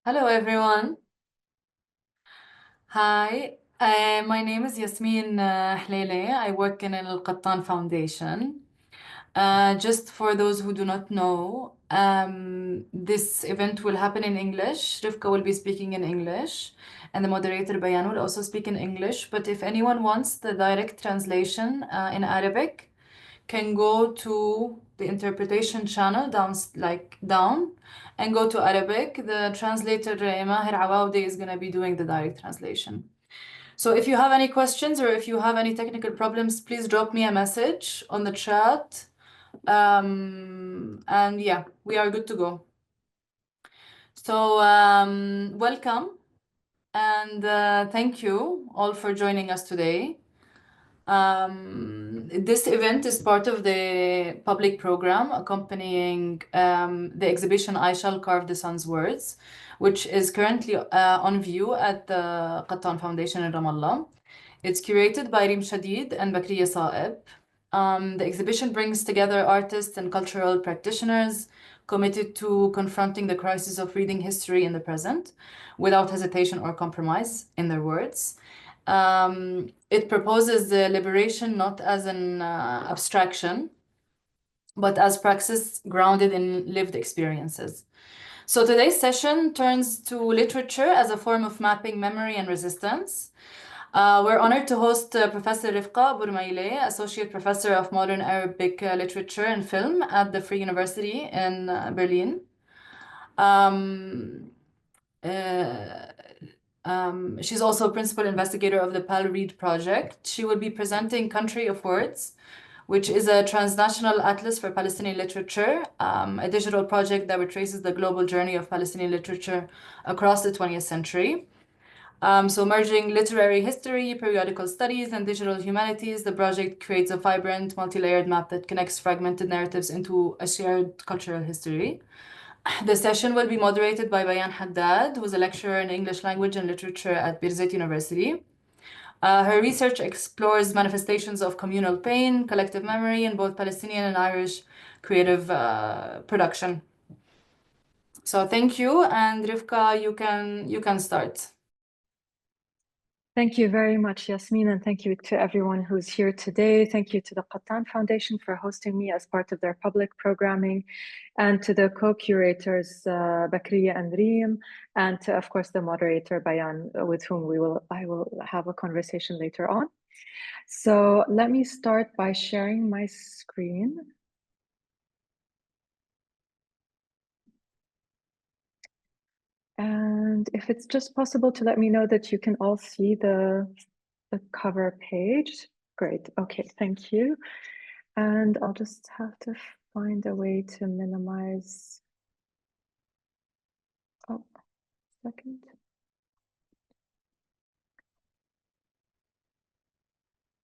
Hello, everyone. Hi, my name is Yasmin Hlele. I work in Al Qattan Foundation. Just for those who do not know, this event will happen in English. Rifqa will be speaking in English, and the moderator Bayan will also speak in English. But if anyone wants the direct translation in Arabic, can go to the interpretation channel down and go to Arabic. The translator Maher Awawdi is going to be doing the direct translation. So if you have any questions or if you have any technical problems, please drop me a message on the chat. And yeah, we are good to go. So welcome and thank you all for joining us today. This event is part of the public program accompanying the exhibition I Shall Carve the Sun's Words, which is currently on view at the Qattan Foundation in Ramallah. It's curated by Reem Shadid and Bakriya Saeb. The exhibition brings together artists and cultural practitioners committed to confronting the crisis of reading history in the present without hesitation or compromise, in their words. It proposes the liberation not as an abstraction, but as praxis grounded in lived experiences. So today's session turns to literature as a form of mapping memory and resistance. We're honored to host Professor Rifqة Rmilة, Associate Professor of Modern Arabic Literature and Film at the Free University in Berlin. She's also a principal investigator of the Pal Read project. She will be presenting Country of Words, which is a transnational atlas for Palestinian literature, a digital project that retraces the global journey of Palestinian literature across the 20th century. So merging literary history, periodical studies, and digital humanities, the project creates a vibrant, multi-layered map that connects fragmented narratives into a shared cultural history. The session will be moderated by Bayan Haddad, who is a lecturer in English language and literature at Birzeit University. Her research explores manifestations of communal pain, collective memory, in both Palestinian and Irish creative production. So thank you, and Rifqa, you can start. Thank you very much, Yasmin, and thank you to everyone who's here today. Thank you to the Qattan Foundation for hosting me as part of their public programming, and to the co-curators, Bakriya and Reem, and to, of course, the moderator, Bayan, with whom I will have a conversation later on. So let me start by sharing my screen. And if it's just possible to let me know that you can all see the cover page. Great, okay, thank you. And I'll just have to find a way to minimize. Oh, second.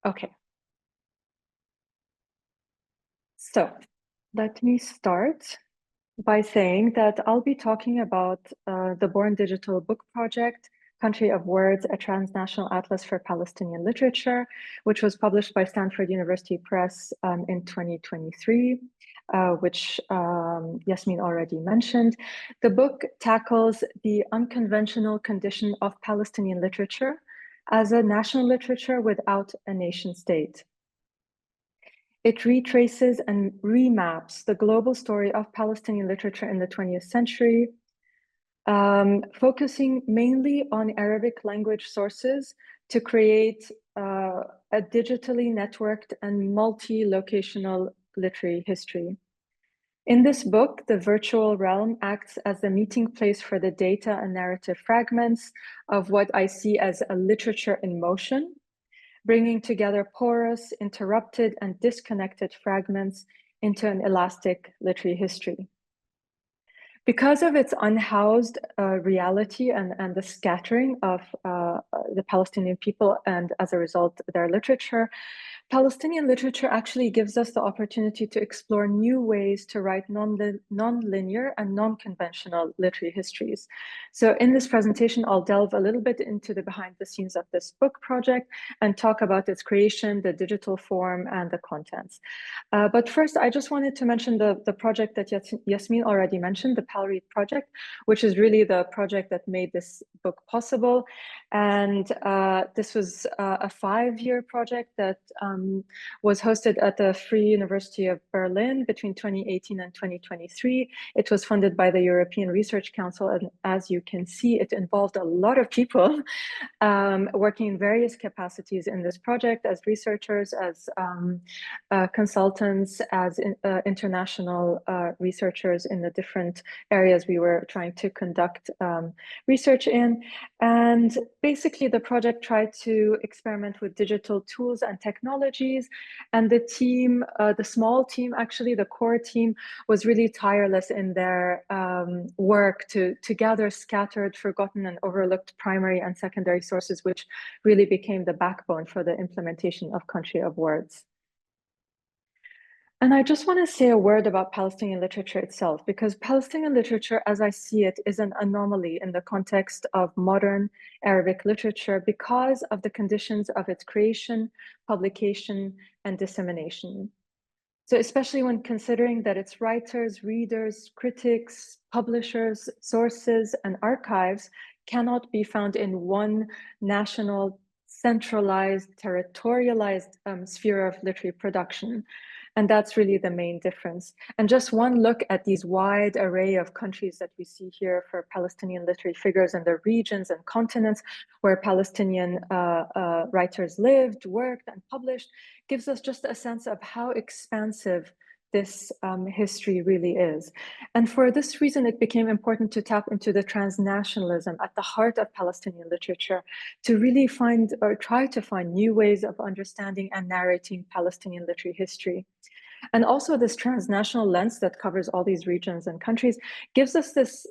Okay. So let me start by saying that I'll be talking about the Born Digital Book Project, Country of Words, a Transnational Atlas for Palestinian Literature, which was published by Stanford University Press in 2023, which Yasmin already mentioned. The book tackles the unconventional condition of Palestinian literature as a national literature without a nation state. It retraces and remaps the global story of Palestinian literature in the 20th century, focusing mainly on Arabic language sources to create a digitally networked and multi-locational literary history. In this book, the virtual realm acts as the meeting place for the data and narrative fragments of what I see as a literature in motion, bringing together porous, interrupted, and disconnected fragments into an elastic literary history. Because of its unhoused reality and the scattering of the Palestinian people, and as a result, their literature, Palestinian literature actually gives us the opportunity to explore new ways to write non-linear and non-conventional literary histories. So in this presentation, I'll delve a little bit into the behind the scenes of this book project and talk about its creation, the digital form, and the contents. But first, I just wanted to mention the project that Yasmin already mentioned, the PALREAD project, which is really the project that made this book possible. And this was a 5-year project that was hosted at the Free University of Berlin between 2018 and 2023. It was funded by the European Research Council, and as you can see, it involved a lot of people working in various capacities in this project as researchers, as consultants, as international researchers in the different areas we were trying to conduct research in. And basically, the project tried to experiment with digital tools and technologies. And the team, the small team, actually, the core team, was really tireless in their work to gather scattered, forgotten, and overlooked primary and secondary sources, which really became the backbone for the implementation of Country of Words. And I just want to say a word about Palestinian literature itself, because Palestinian literature, as I see it, is an anomaly in the context of modern Arabic literature because of the conditions of its creation, publication, and dissemination. So especially when considering that its writers, readers, critics, publishers, sources, and archives cannot be found in one national, centralized, territorialized sphere of literary production. And that's really the main difference. And just one look at these wide array of countries that we see here for Palestinian literary figures and the regions and continents where Palestinian writers lived, worked, and published gives us just a sense of how expansive this history really is. And for this reason, it became important to tap into the transnationalism at the heart of Palestinian literature to really find or try to find new ways of understanding and narrating Palestinian literary history. And also this transnational lens that covers all these regions and countries gives us this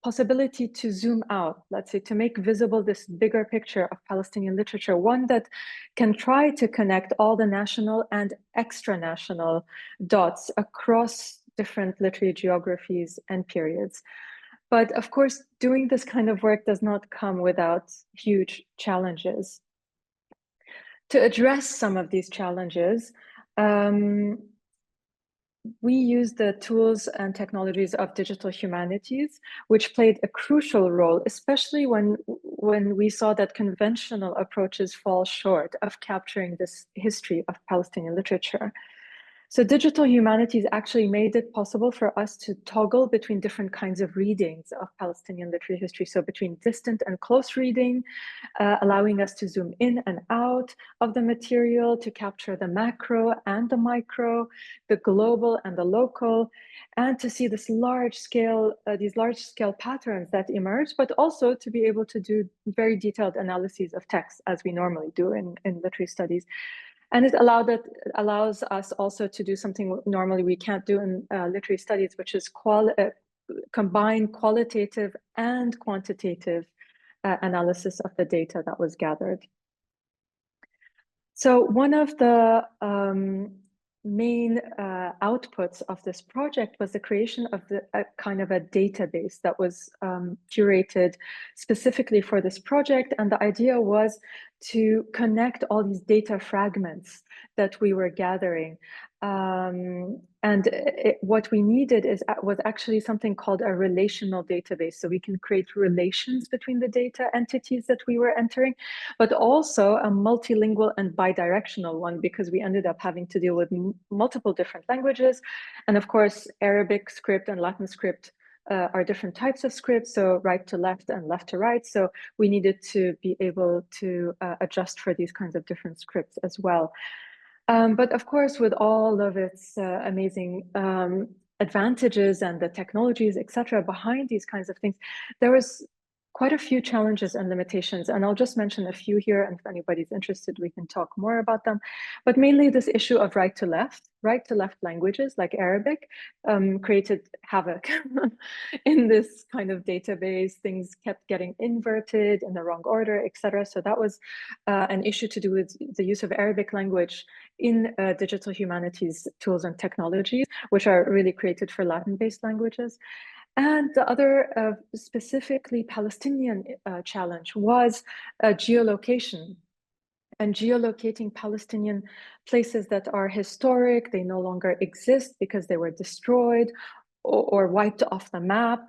possibility to zoom out, let's say, to make visible this bigger picture of Palestinian literature, one that can try to connect all the national and extra-national dots across different literary geographies and periods. But of course, doing this kind of work does not come without huge challenges. To address some of these challenges, we use the tools and technologies of digital humanities, which played a crucial role, especially when we saw that conventional approaches fall short of capturing this history of Palestinian literature. So digital humanities actually made it possible for us to toggle between different kinds of readings of Palestinian literary history. So between distant and close reading, allowing us to zoom in and out of the material to capture the macro and the micro, the global and the local, and to see this large scale, these large scale patterns that emerge, but also to be able to do very detailed analyses of text as we normally do in literary studies. And it allows us also to do something normally we can't do in literary studies, which is combine qualitative and quantitative analysis of the data that was gathered. So one of the main outputs of this project was the creation of a kind of a database that was curated specifically for this project. And the idea was to connect all these data fragments that we were gathering. What we needed was actually something called a relational database. So we can create relations between the data entities that we were entering, but also a multilingual and bidirectional one, because we ended up having to deal with multiple different languages. And of course, Arabic script and Latin script are different types of scripts, so right to left and left to right. So we needed to be able to adjust for these kinds of different scripts as well. But of course, with all of its amazing advantages and the technologies, etc., behind these kinds of things, there was quite a few challenges and limitations, and I'll just mention a few here, and if anybody's interested, we can talk more about them. But mainly this issue of right to left languages like Arabic created havoc in this kind of database. Things kept getting inverted in the wrong order, etc. So that was an issue to do with the use of Arabic language in digital humanities tools and technologies, which are really created for Latin-based languages. And the other specifically Palestinian challenge was geolocation, and geolocating Palestinian places that are historic, they no longer exist because they were destroyed or wiped off the map,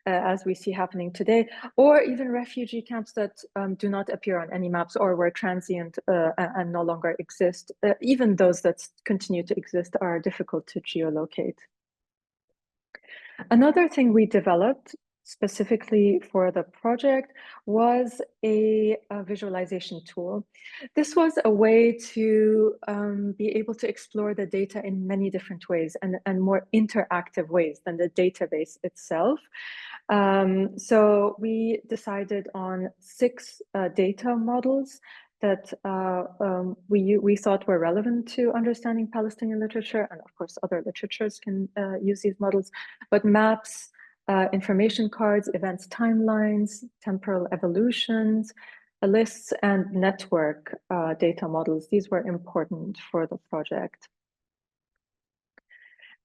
as we see happening today, or even refugee camps that do not appear on any maps or were transient and no longer exist. Even those that continue to exist are difficult to geolocate. Another thing we developed specifically for the project was a visualization tool. This was a way to be able to explore the data in many different ways and more interactive ways than the database itself. So we decided on 6 data models that we thought were relevant to understanding Palestinian literature, and of course other literatures can use these models, but maps, information cards, events timelines, temporal evolutions, lists, and network data models. These were important for the project.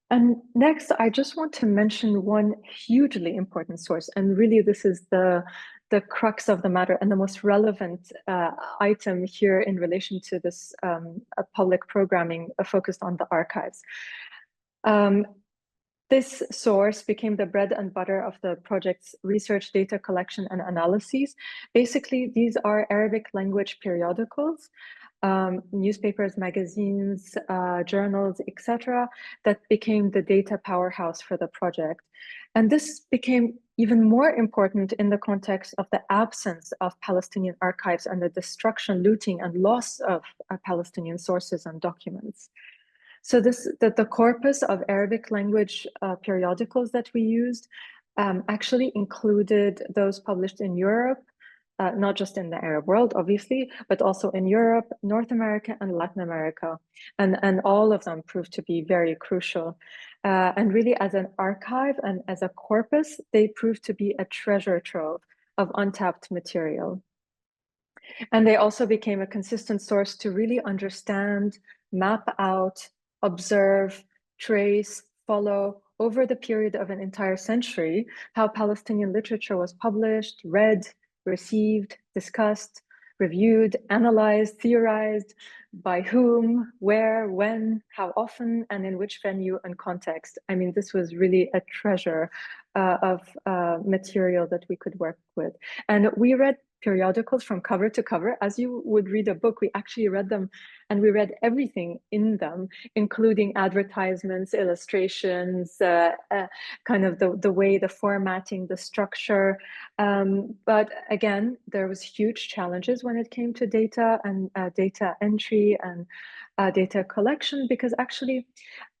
And next, I just want to mention one hugely important source, and really this is the crux of the matter and the most relevant item here in relation to this public programming focused on the archives. This source became the bread and butter of the project's research, data collection, and analyses. Basically, these are Arabic language periodicals, newspapers, magazines, journals, etc., that became the data powerhouse for the project. And this became even more important in the context of the absence of Palestinian archives and the destruction, looting, and loss of Palestinian sources and documents. So the corpus of Arabic language periodicals that we used actually included those published in Europe, not just in the Arab world, obviously, but also in Europe, North America, and Latin America. And all of them proved to be very crucial. And really, as an archive and as a corpus, they proved to be a treasure trove of untapped material. And they also became a consistent source to really understand, map out, observe, trace, follow over the period of an entire century how Palestinian literature was published, read, received, discussed, reviewed, analyzed, theorized, by whom, where, when, how often, and in which venue and context. I mean, this was really a treasure of material that we could work with. And we read periodicals from cover to cover. As you would read a book, we actually read them, and we read everything in them, including advertisements, illustrations, kind of the way, the formatting, the structure. But again, there was huge challenges when it came to data and data entry and data collection, because actually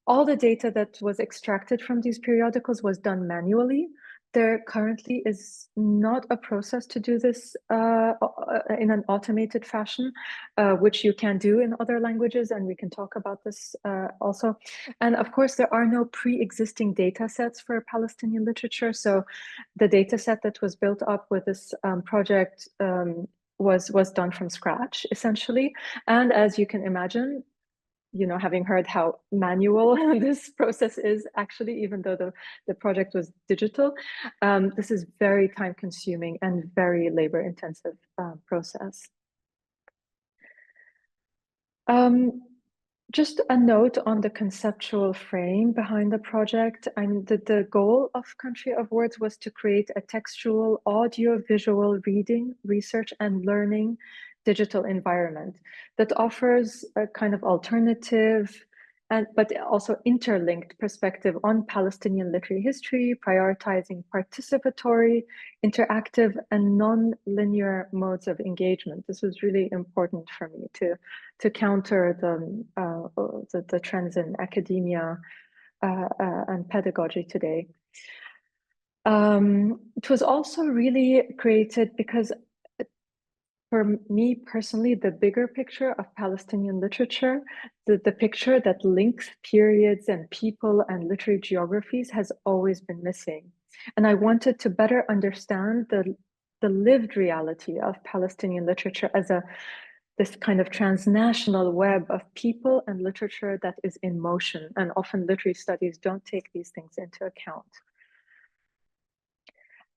all the data that was extracted from these periodicals was done manually. There currently is not a process to do this in an automated fashion, which you can do in other languages, and we can talk about this also. And of course, there are no pre-existing data sets for Palestinian literature. So the data set that was built up with this project was done from scratch, essentially. And as you can imagine, you know, having heard how manual this process is, actually, even though the project was digital, this is very time consuming and very labor intensive process. Just a note on the conceptual frame behind the project. And the goal of Country of Words was to create a textual, audio-visual reading, research, and learning digital environment that offers a kind of alternative but also interlinked perspective on Palestinian literary history, prioritizing participatory, interactive, and non-linear modes of engagement. This was really important for me to counter the trends in academia and pedagogy today. It was also really created because for me personally, the bigger picture of Palestinian literature, the picture that links periods and people and literary geographies has always been missing. And I wanted to better understand the lived reality of Palestinian literature as this kind of transnational web of people and literature that is in motion. And often literary studies don't take these things into account.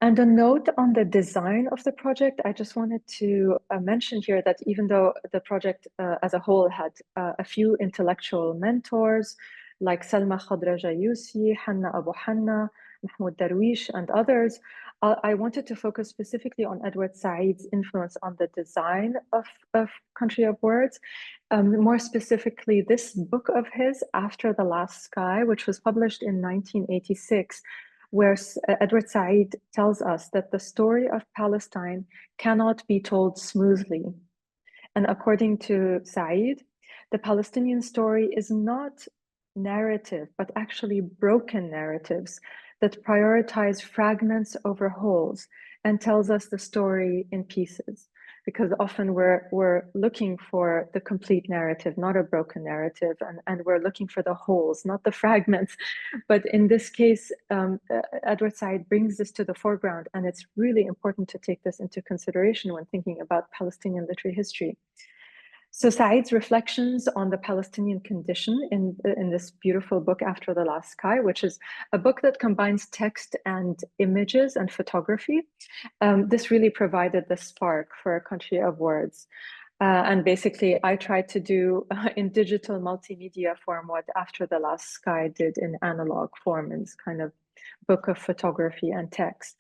And a note on the design of the project, I just wanted to mention here that even though the project as a whole had a few intellectual mentors like Salma Khadra Jayusi, Hanna Abu Hanna, Mahmoud Darwish, and others, I wanted to focus specifically on Edward Said's influence on the design of Country of Words. More specifically, this book of his, After the Last Sky, which was published in 1986, where Edward Said tells us that the story of Palestine cannot be told smoothly. And according to Said, the Palestinian story is not narrative, but actually broken narratives that prioritize fragments over wholes and tells us the story in pieces. Because often we're looking for the complete narrative, not a broken narrative, and we're looking for the wholes, not the fragments. But in this case, Edward Said brings this to the foreground, and it's really important to take this into consideration when thinking about Palestinian literary history. So Said's reflections on the Palestinian condition in this beautiful book, After the Last Sky, which is a book that combines text and images and photography. This really provided the spark for a Country of Words. And basically, I tried to do in digital multimedia form what After the Last Sky did in analog form, in this kind of book of photography and text.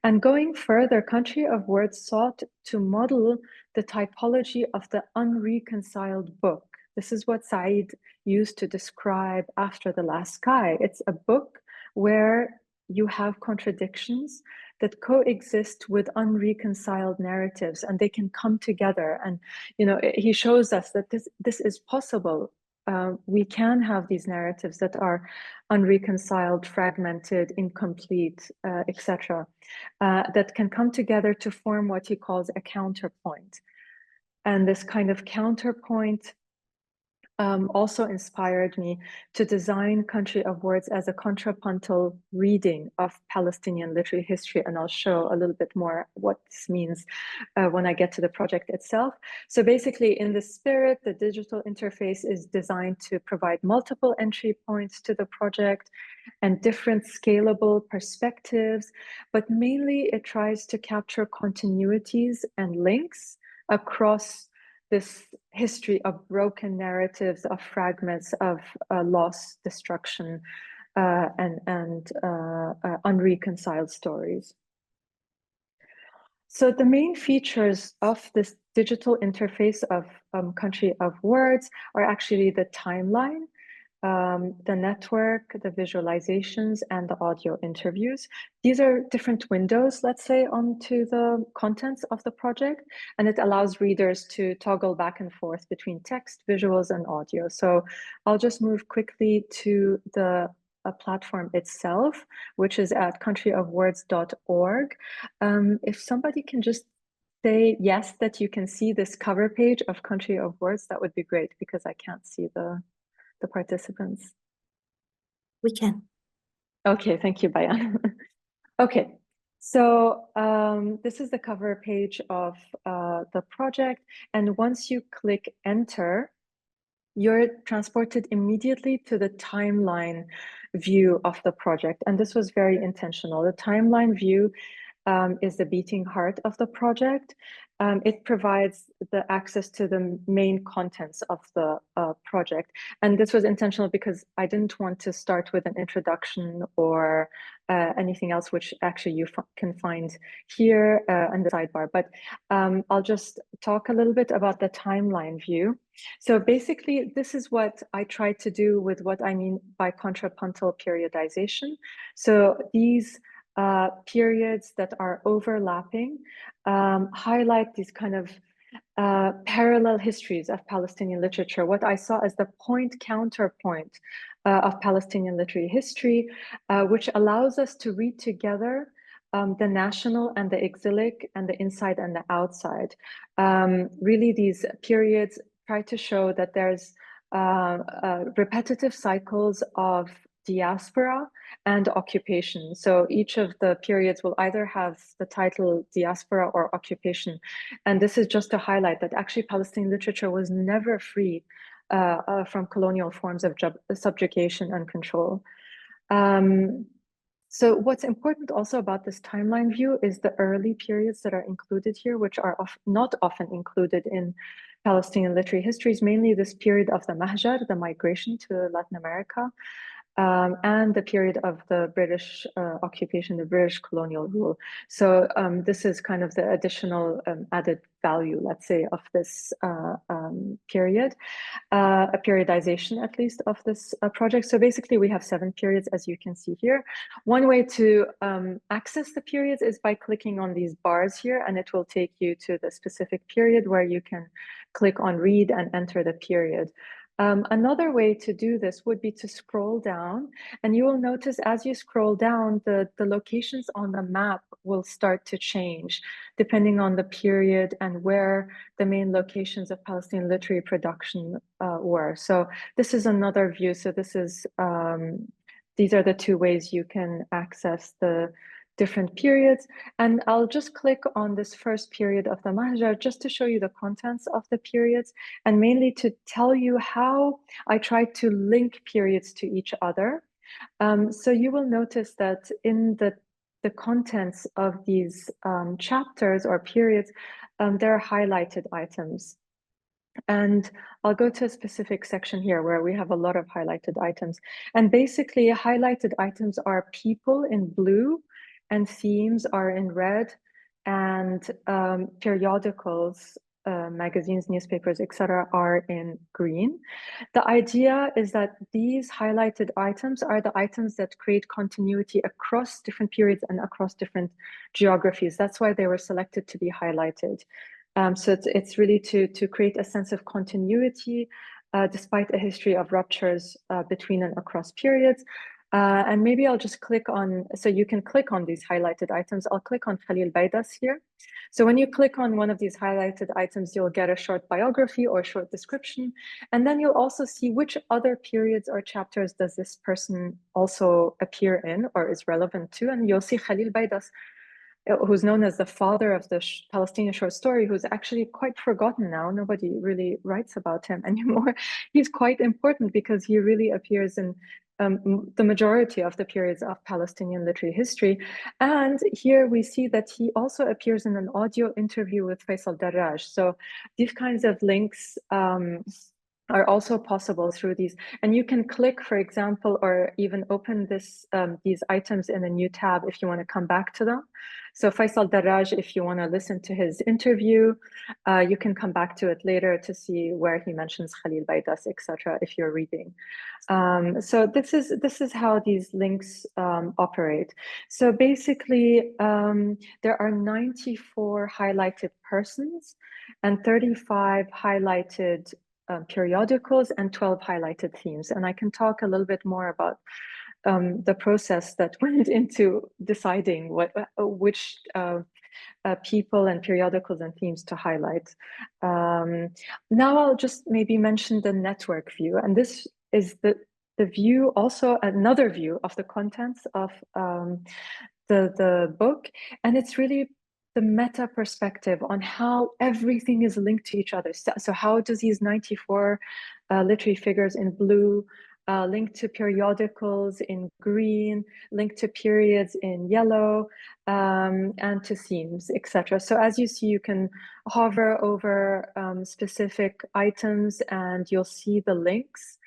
And going further, Country of Words sought to model the typology of the unreconciled book. This is what Said used to describe After the Last Sky. It's a book where you have contradictions that coexist with unreconciled narratives, and they can come together. And he shows us that this is possible. We can have these narratives that are unreconciled, fragmented, incomplete, etc., that can come together to form what he calls a counterpoint. And this kind of counterpoint also inspired me to design Country of Words as a contrapuntal reading of Palestinian literary history. And I'll show a little bit more what this means when I get to the project itself. So basically, in the spirit, the digital interface is designed to provide multiple entry points to the project and different scalable perspectives, but mainly it tries to capture continuities and links across this history of broken narratives, of fragments, of loss, destruction, and unreconciled stories. So the main features of this digital interface of Country of Words are actually the timeline, the network, the visualizations, and the audio interviews. These are different windows, let's say, onto the contents of the project, and it allows readers to toggle back and forth between text, visuals, and audio. So I'll just move quickly to the platform itself, which is at countryofwords.org. If somebody can just say yes, that you can see this cover page of Country of Words, that would be great, because I can't see the participants. We can. Okay, thank you, Bayan. Okay, so this is the cover page of the project. And once you click enter, you're transported immediately to the timeline view of the project. And this was very intentional. The timeline view is the beating heart of the project. It provides the access to the main contents of the project. And this was intentional because I didn't want to start with an introduction or anything else, which actually you can find here in the sidebar. But I'll just talk a little bit about the timeline view. So basically, this is what I tried to do with what I mean by contrapuntal periodization. So these periods that are overlapping highlight these kind of parallel histories of Palestinian literature, what I saw as the point-counterpoint of Palestinian literary history, which allows us to read together the national and the exilic and the inside and the outside. Really, these periods try to show that there's repetitive cycles of diaspora and occupation. So each of the periods will either have the title diaspora or occupation. And this is just to highlight that actually Palestinian literature was never free from colonial forms of subjugation and control. So what's important also about this timeline view is the early periods that are included here, which are not often included in Palestinian literary histories, mainly this period of the Mahjar, the migration to Latin America, and the period of the British occupation, the British colonial rule. So this is kind of the additional added value, let's say, of this period, a periodization at least of this project. So basically we have 7 periods, as you can see here. One way to access the periods is by clicking on these bars here, and it will take you to the specific period where you can click on read and enter the period. Another way to do this would be to scroll down, and you will notice as you scroll down, the locations on the map will start to change depending on the period and where the main locations of Palestinian literary production were. So this is another view. So this is, these are the 2 ways you can access the different periods. And I'll just click on this first period of the Mahjar just to show you the contents of the periods, and mainly to tell you how I tried to link periods to each other. So you will notice that in the contents of these chapters or periods, there are highlighted items. And I'll go to a specific section here where we have a lot of highlighted items. And basically highlighted items are people in blue, and themes are in red, and periodicals, magazines, newspapers, etc., are in green. The idea is that these highlighted items are the items that create continuity across different periods and across different geographies. That's why they were selected to be highlighted. So it's really to create a sense of continuity despite a history of ruptures between and across periods. And maybe I'll just click on, so you can click on these highlighted items. I'll click on Khalil Baidas here. So when you click on one of these highlighted items, you'll get a short biography or short description. And then you'll also see which other periods or chapters does this person also appear in or is relevant to. And you'll see Khalil Baidas, who's known as the father of the Palestinian short story, who's actually quite forgotten now. Nobody really writes about him anymore. He's quite important because he really appears in the majority of the periods of Palestinian literary history. And here we see that he also appears in an audio interview with Faisal Darraj. So these kinds of links are also possible through these. And you can click, for example, or even open this these items in a new tab if you want to come back to them. So Faisal Darraj, if you want to listen to his interview, you can come back to it later to see where he mentions Khalil Baidas, etc., if you're reading. So this is how these links operate. So basically, there are 94 highlighted persons and 35 highlighted periodicals and 12 highlighted themes. And I can talk a little bit more about the process that went into deciding which people and periodicals and themes to highlight. Now I'll just maybe mention the network view. And this is the view, also another view of the contents of the book. And it's really the meta perspective on how everything is linked to each other. So how does these 94 literary figures in blue link to periodicals in green, link to periods in yellow, and to themes, etc. So as you see, you can hover over specific items and you'll see the links.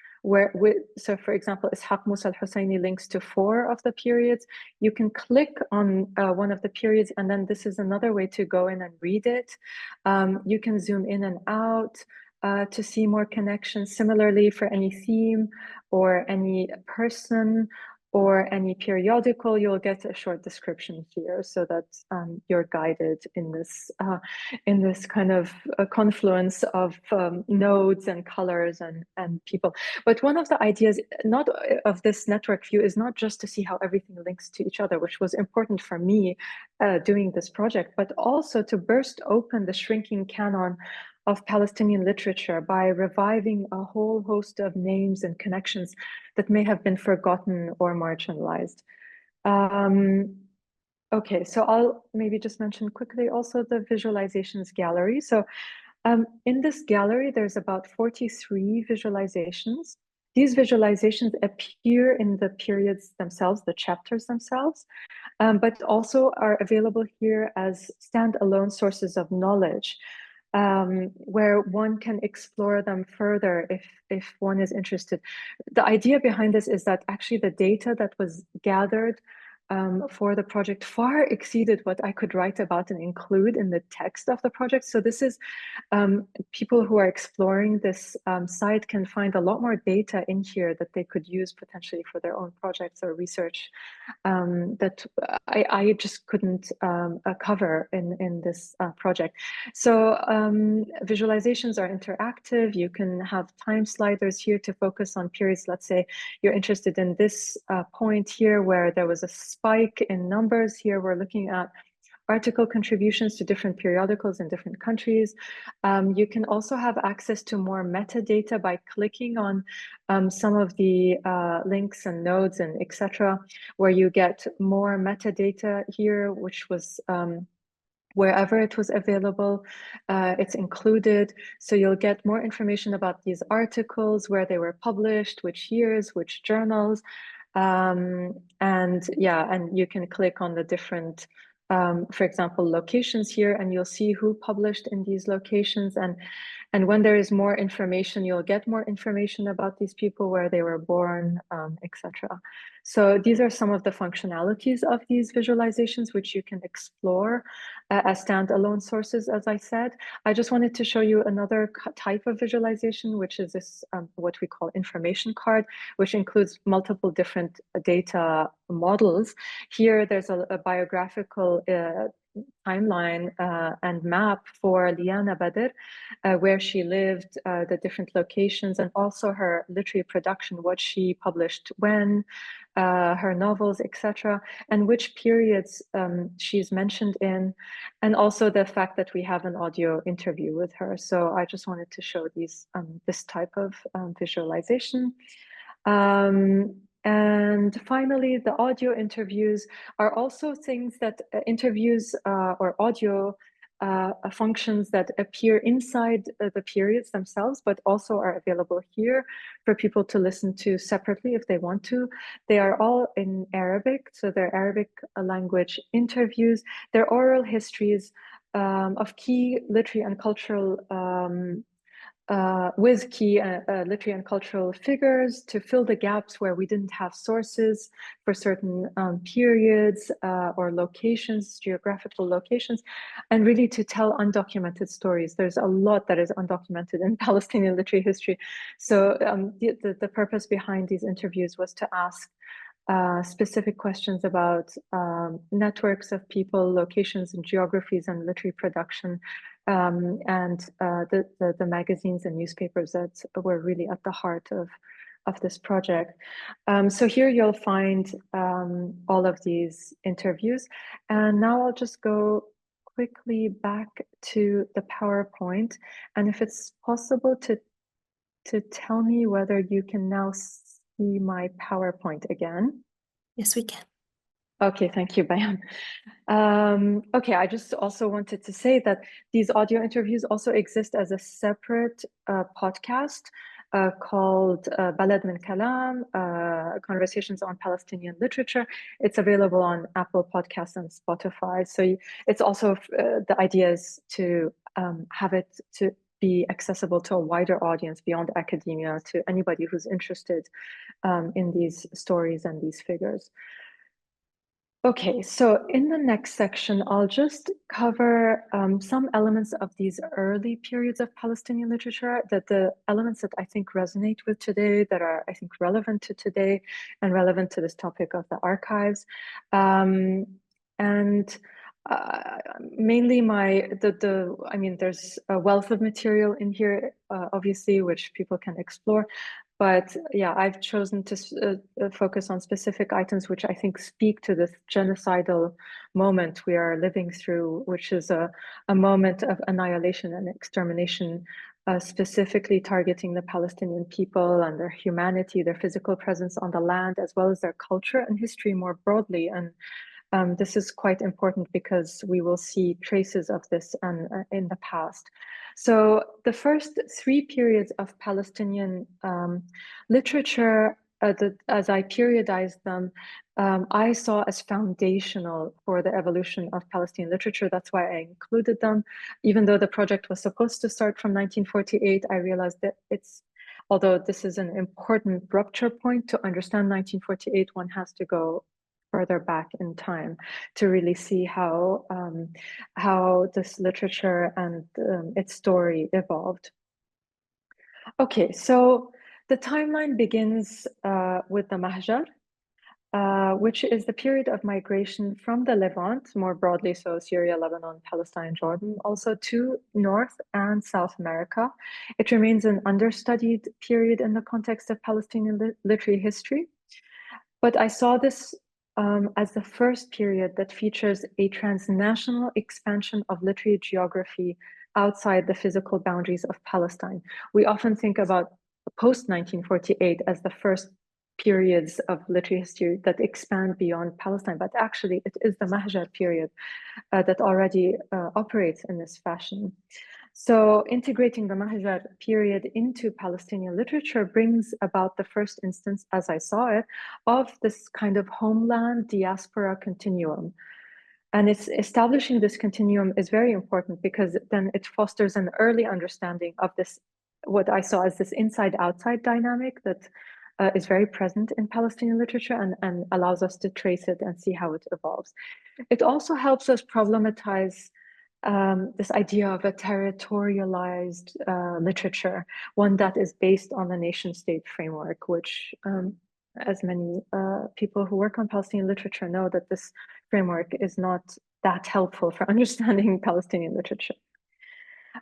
So for example, Ishaq Musa al-Husseini links to 4 of the periods. You can click on one of the periods, and then this is another way to go in and read it. You can zoom in and out to see more connections. Similarly, for any theme or any person or any periodical, you'll get a short description here so that you're guided in this kind of confluence of nodes and colors and people. But one of the ideas not of this network view is not just to see how everything links to each other, which was important for me doing this project, but also to burst open the shrinking canon of Palestinian literature by reviving a whole host of names and connections that may have been forgotten or marginalized. Okay, so I'll maybe just mention quickly also the visualizations gallery. So in this gallery, there's about 43 visualizations. These visualizations appear in the periods themselves, the chapters themselves, but also are available here as standalone sources of knowledge, where one can explore them further if one is interested. The idea behind this is that actually the data that was gathered for the project far exceeded what I could write about and include in the text of the project. So this is, people who are exploring this site can find a lot more data in here that they could use potentially for their own projects or research that I just couldn't cover in this project. So visualizations are interactive. You can have time sliders here to focus on periods. Let's say you're interested in this point here where there was a spike in numbers. Here we're looking at article contributions to different periodicals in different countries. You can also have access to more metadata by clicking on some of the links and nodes and etc., where you get more metadata here, which was wherever it was available, it's included. So you'll get more information about these articles, where they were published, which years, which journals. And yeah, and you can click on the different, for example, locations here, and you'll see who published in these locations. And when there is more information, you'll get more information about these people, where they were born, etc. So these are some of the functionalities of these visualizations, which you can explore as standalone sources, as I said. I just wanted to show you another type of visualization, which is this, what we call information card, which includes multiple different data models. Here, there's a biographical timeline and map for Liana Badr, where she lived, the different locations, and also her literary production, what she published when, her novels, etc., and which periods she's mentioned in, and also the fact that we have an audio interview with her. So I just wanted to show these this type of visualization. And finally, the audio interviews are also things that interviews or audio functions that appear inside the periods themselves, but also are available here for people to listen to separately if they want to. They are all in Arabic, so they're Arabic language interviews. They're oral histories of key literary and cultural with key literary and cultural figures to fill the gaps where we didn't have sources for certain periods or locations, geographical locations, and really to tell undocumented stories. There's a lot that is undocumented in Palestinian literary history. So the purpose behind these interviews was to ask specific questions about networks of people, locations and geographies and literary production, and the magazines and newspapers that were really at the heart of this project. So here you'll find all of these interviews. And now I'll just go quickly back to the PowerPoint. And if it's possible to tell me whether you can now see my PowerPoint again. Yes, we can. Okay, thank you, Bayan. Okay, I just also wanted to say that these audio interviews also exist as a separate podcast called Balad min Kalam, Conversations on Palestinian Literature. It's available on Apple Podcasts and Spotify. So it's also, the idea is to have it to be accessible to a wider audience beyond academia, to anybody who's interested in these stories and these figures. Okay, so in the next section, I'll just cover some elements of these early periods of Palestinian literature, that the elements that I think resonate with today, that are, I think, relevant to today and relevant to this topic of the archives. Mainly I mean, there's a wealth of material in here, obviously, which people can explore. But yeah, I've chosen to focus on specific items which I think speak to this genocidal moment we are living through, which is a moment of annihilation and extermination, specifically targeting the Palestinian people and their humanity, their physical presence on the land, as well as their culture and history more broadly. And this is quite important because we will see traces of this in the past. So the first three periods of Palestinian literature, as I periodized them, I saw as foundational for the evolution of Palestinian literature. That's why I included them. Even though the project was supposed to start from 1948, I realized that although this is an important rupture point to understand 1948, one has to go further back in time to really see how this literature and its story evolved. Okay, so the timeline begins with the Mahjar, which is the period of migration from the Levant, more broadly, so Syria, Lebanon, Palestine, Jordan, also to North and South America. It remains an understudied period in the context of Palestinian literary history. But I saw this as the first period that features a transnational expansion of literary geography outside the physical boundaries of Palestine. We often think about post-1948 as the first periods of literary history that expand beyond Palestine, but actually it is the Mahjar period that already operates in this fashion. So integrating the Mahjar period into Palestinian literature brings about the first instance, as I saw it, of this kind of homeland diaspora continuum. And it's establishing this continuum is very important because then it fosters an early understanding of this, what I saw as this inside-outside dynamic that is very present in Palestinian literature and allows us to trace it and see how it evolves. It also helps us problematize this idea of a territorialized literature, one that is based on the nation-state framework, which, as many people who work on Palestinian literature know, that this framework is not that helpful for understanding Palestinian literature.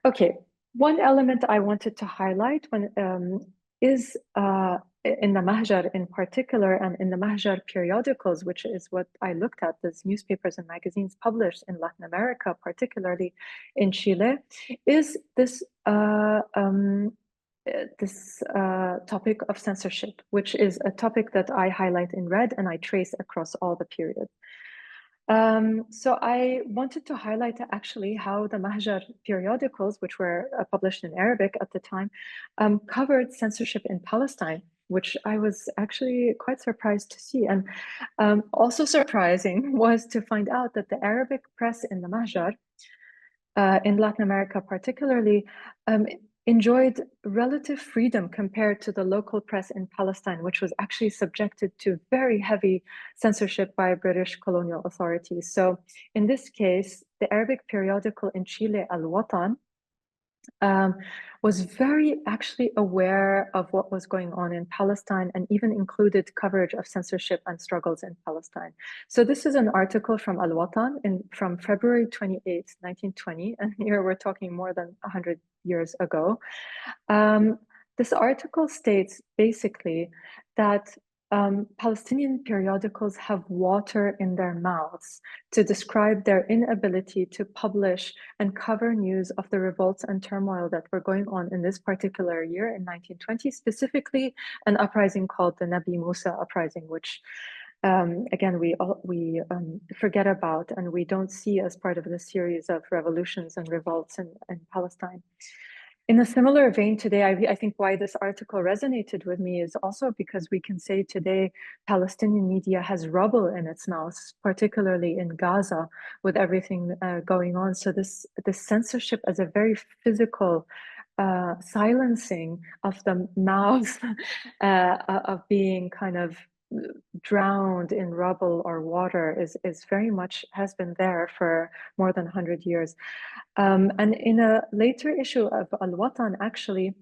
Okay, one element I wanted to highlight is in the Mahjar in particular, and in the Mahjar periodicals, which is what I looked at, these newspapers and magazines published in Latin America, particularly in Chile, is this topic of censorship, which is a topic that I highlight in red and I trace across all the periods. So I wanted to highlight actually how the Mahjar periodicals, which were published in Arabic at the time, covered censorship in Palestine, which I was actually quite surprised to see. And also surprising was to find out that the Arabic press in the Mahjar, in Latin America particularly, enjoyed relative freedom compared to the local press in Palestine, which was actually subjected to very heavy censorship by British colonial authorities. So in this case, the Arabic periodical in Chile, Al-Watan, was very actually aware of what was going on in Palestine and even included coverage of censorship and struggles in Palestine. So this is an article from Al-Watan from February 28, 1920, and here we're talking more than 100 years ago. This article states basically that Palestinian periodicals have water in their mouths to describe their inability to publish and cover news of the revolts and turmoil that were going on in this particular year in 1920, specifically an uprising called the Nabi Musa uprising, which again, we forget about and we don't see as part of the series of revolutions and revolts in Palestine. In a similar vein today, I think why this article resonated with me is also because we can say today Palestinian media has rubble in its mouths, particularly in Gaza, with everything going on. So this censorship as a very physical silencing of the mouths of being kind of drowned in rubble or water is very much, has been there for more than 100 years. And in a later issue of Al-Watan, actually,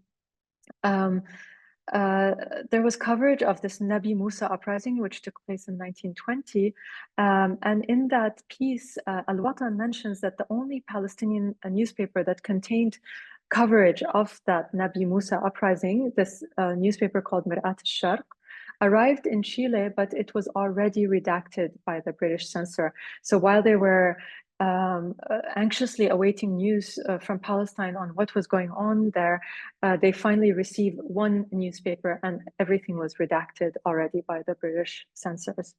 there was coverage of this Nabi Musa uprising, which took place in 1920. And in that piece, Al-Watan mentions that the only Palestinian newspaper that contained coverage of that Nabi Musa uprising, this newspaper called Mir'at al-Sharq, arrived in Chile, but it was already redacted by the British censor. So while they were anxiously awaiting news from Palestine on what was going on there, they finally received one newspaper and everything was redacted already by the British censors.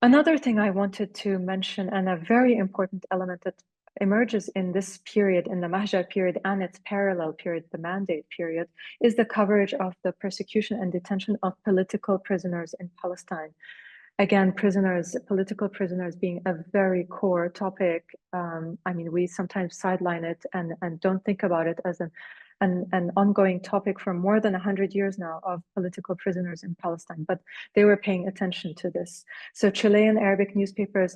Another thing I wanted to mention, and a very important element that emerges in this period, in the Mahjar period and its parallel period, the Mandate period, is the coverage of the persecution and detention of political prisoners in Palestine. Again, political prisoners being a very core topic. I mean, we sometimes sideline it and don't think about it as an ongoing topic for more than 100 years now of political prisoners in Palestine, but they were paying attention to this. So Chilean Arabic newspapers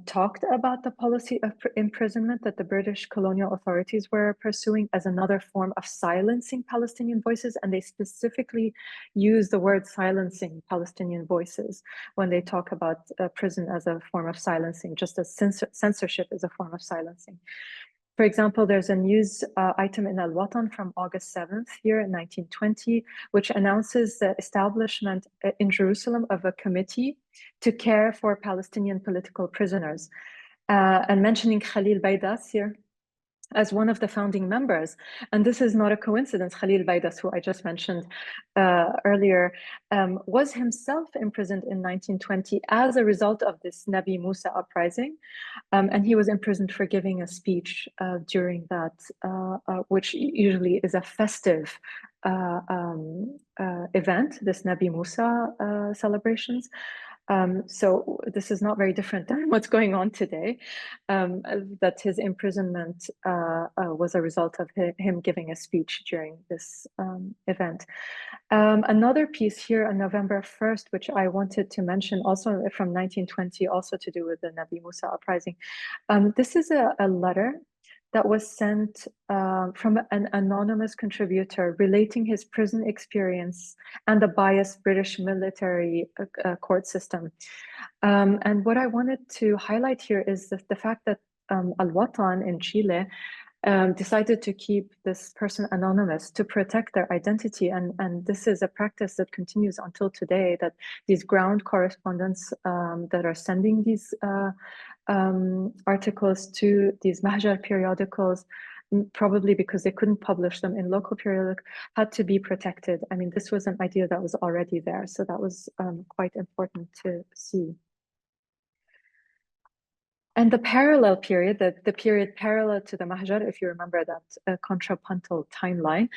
talked about the policy of imprisonment that the British colonial authorities were pursuing as another form of silencing Palestinian voices, and they specifically use the word silencing Palestinian voices when they talk about prison as a form of silencing, just as censorship is a form of silencing. For example, there's a news item in Al-Watan from August 7th here in 1920, which announces the establishment in Jerusalem of a committee to care for Palestinian political prisoners, and mentioning Khalil Baidas here as one of the founding members. And this is not a coincidence. Khalil Baidas, who I just mentioned earlier, was himself imprisoned in 1920 as a result of this Nabi Musa uprising. And he was imprisoned for giving a speech during that, which usually is a festive event, this Nabi Musa celebrations. So this is not very different than what's going on today, that his imprisonment was a result of him giving a speech during this event. Another piece here on November 1st, which I wanted to mention, also from 1920, also to do with the Nabi Musa uprising. This is a letter that was sent from an anonymous contributor relating his prison experience and the biased British military court system. And what I wanted to highlight here is the fact that Al-Watan in Chile decided to keep this person anonymous to protect their identity. And this is a practice that continues until today, that these ground correspondents that are sending these articles to these Mahjar periodicals, probably because they couldn't publish them in local periodic, had to be protected. I mean, this was an idea that was already there. So that was quite important to see. And the parallel period, the period parallel to the Mahjar, if you remember that contrapuntal timeline,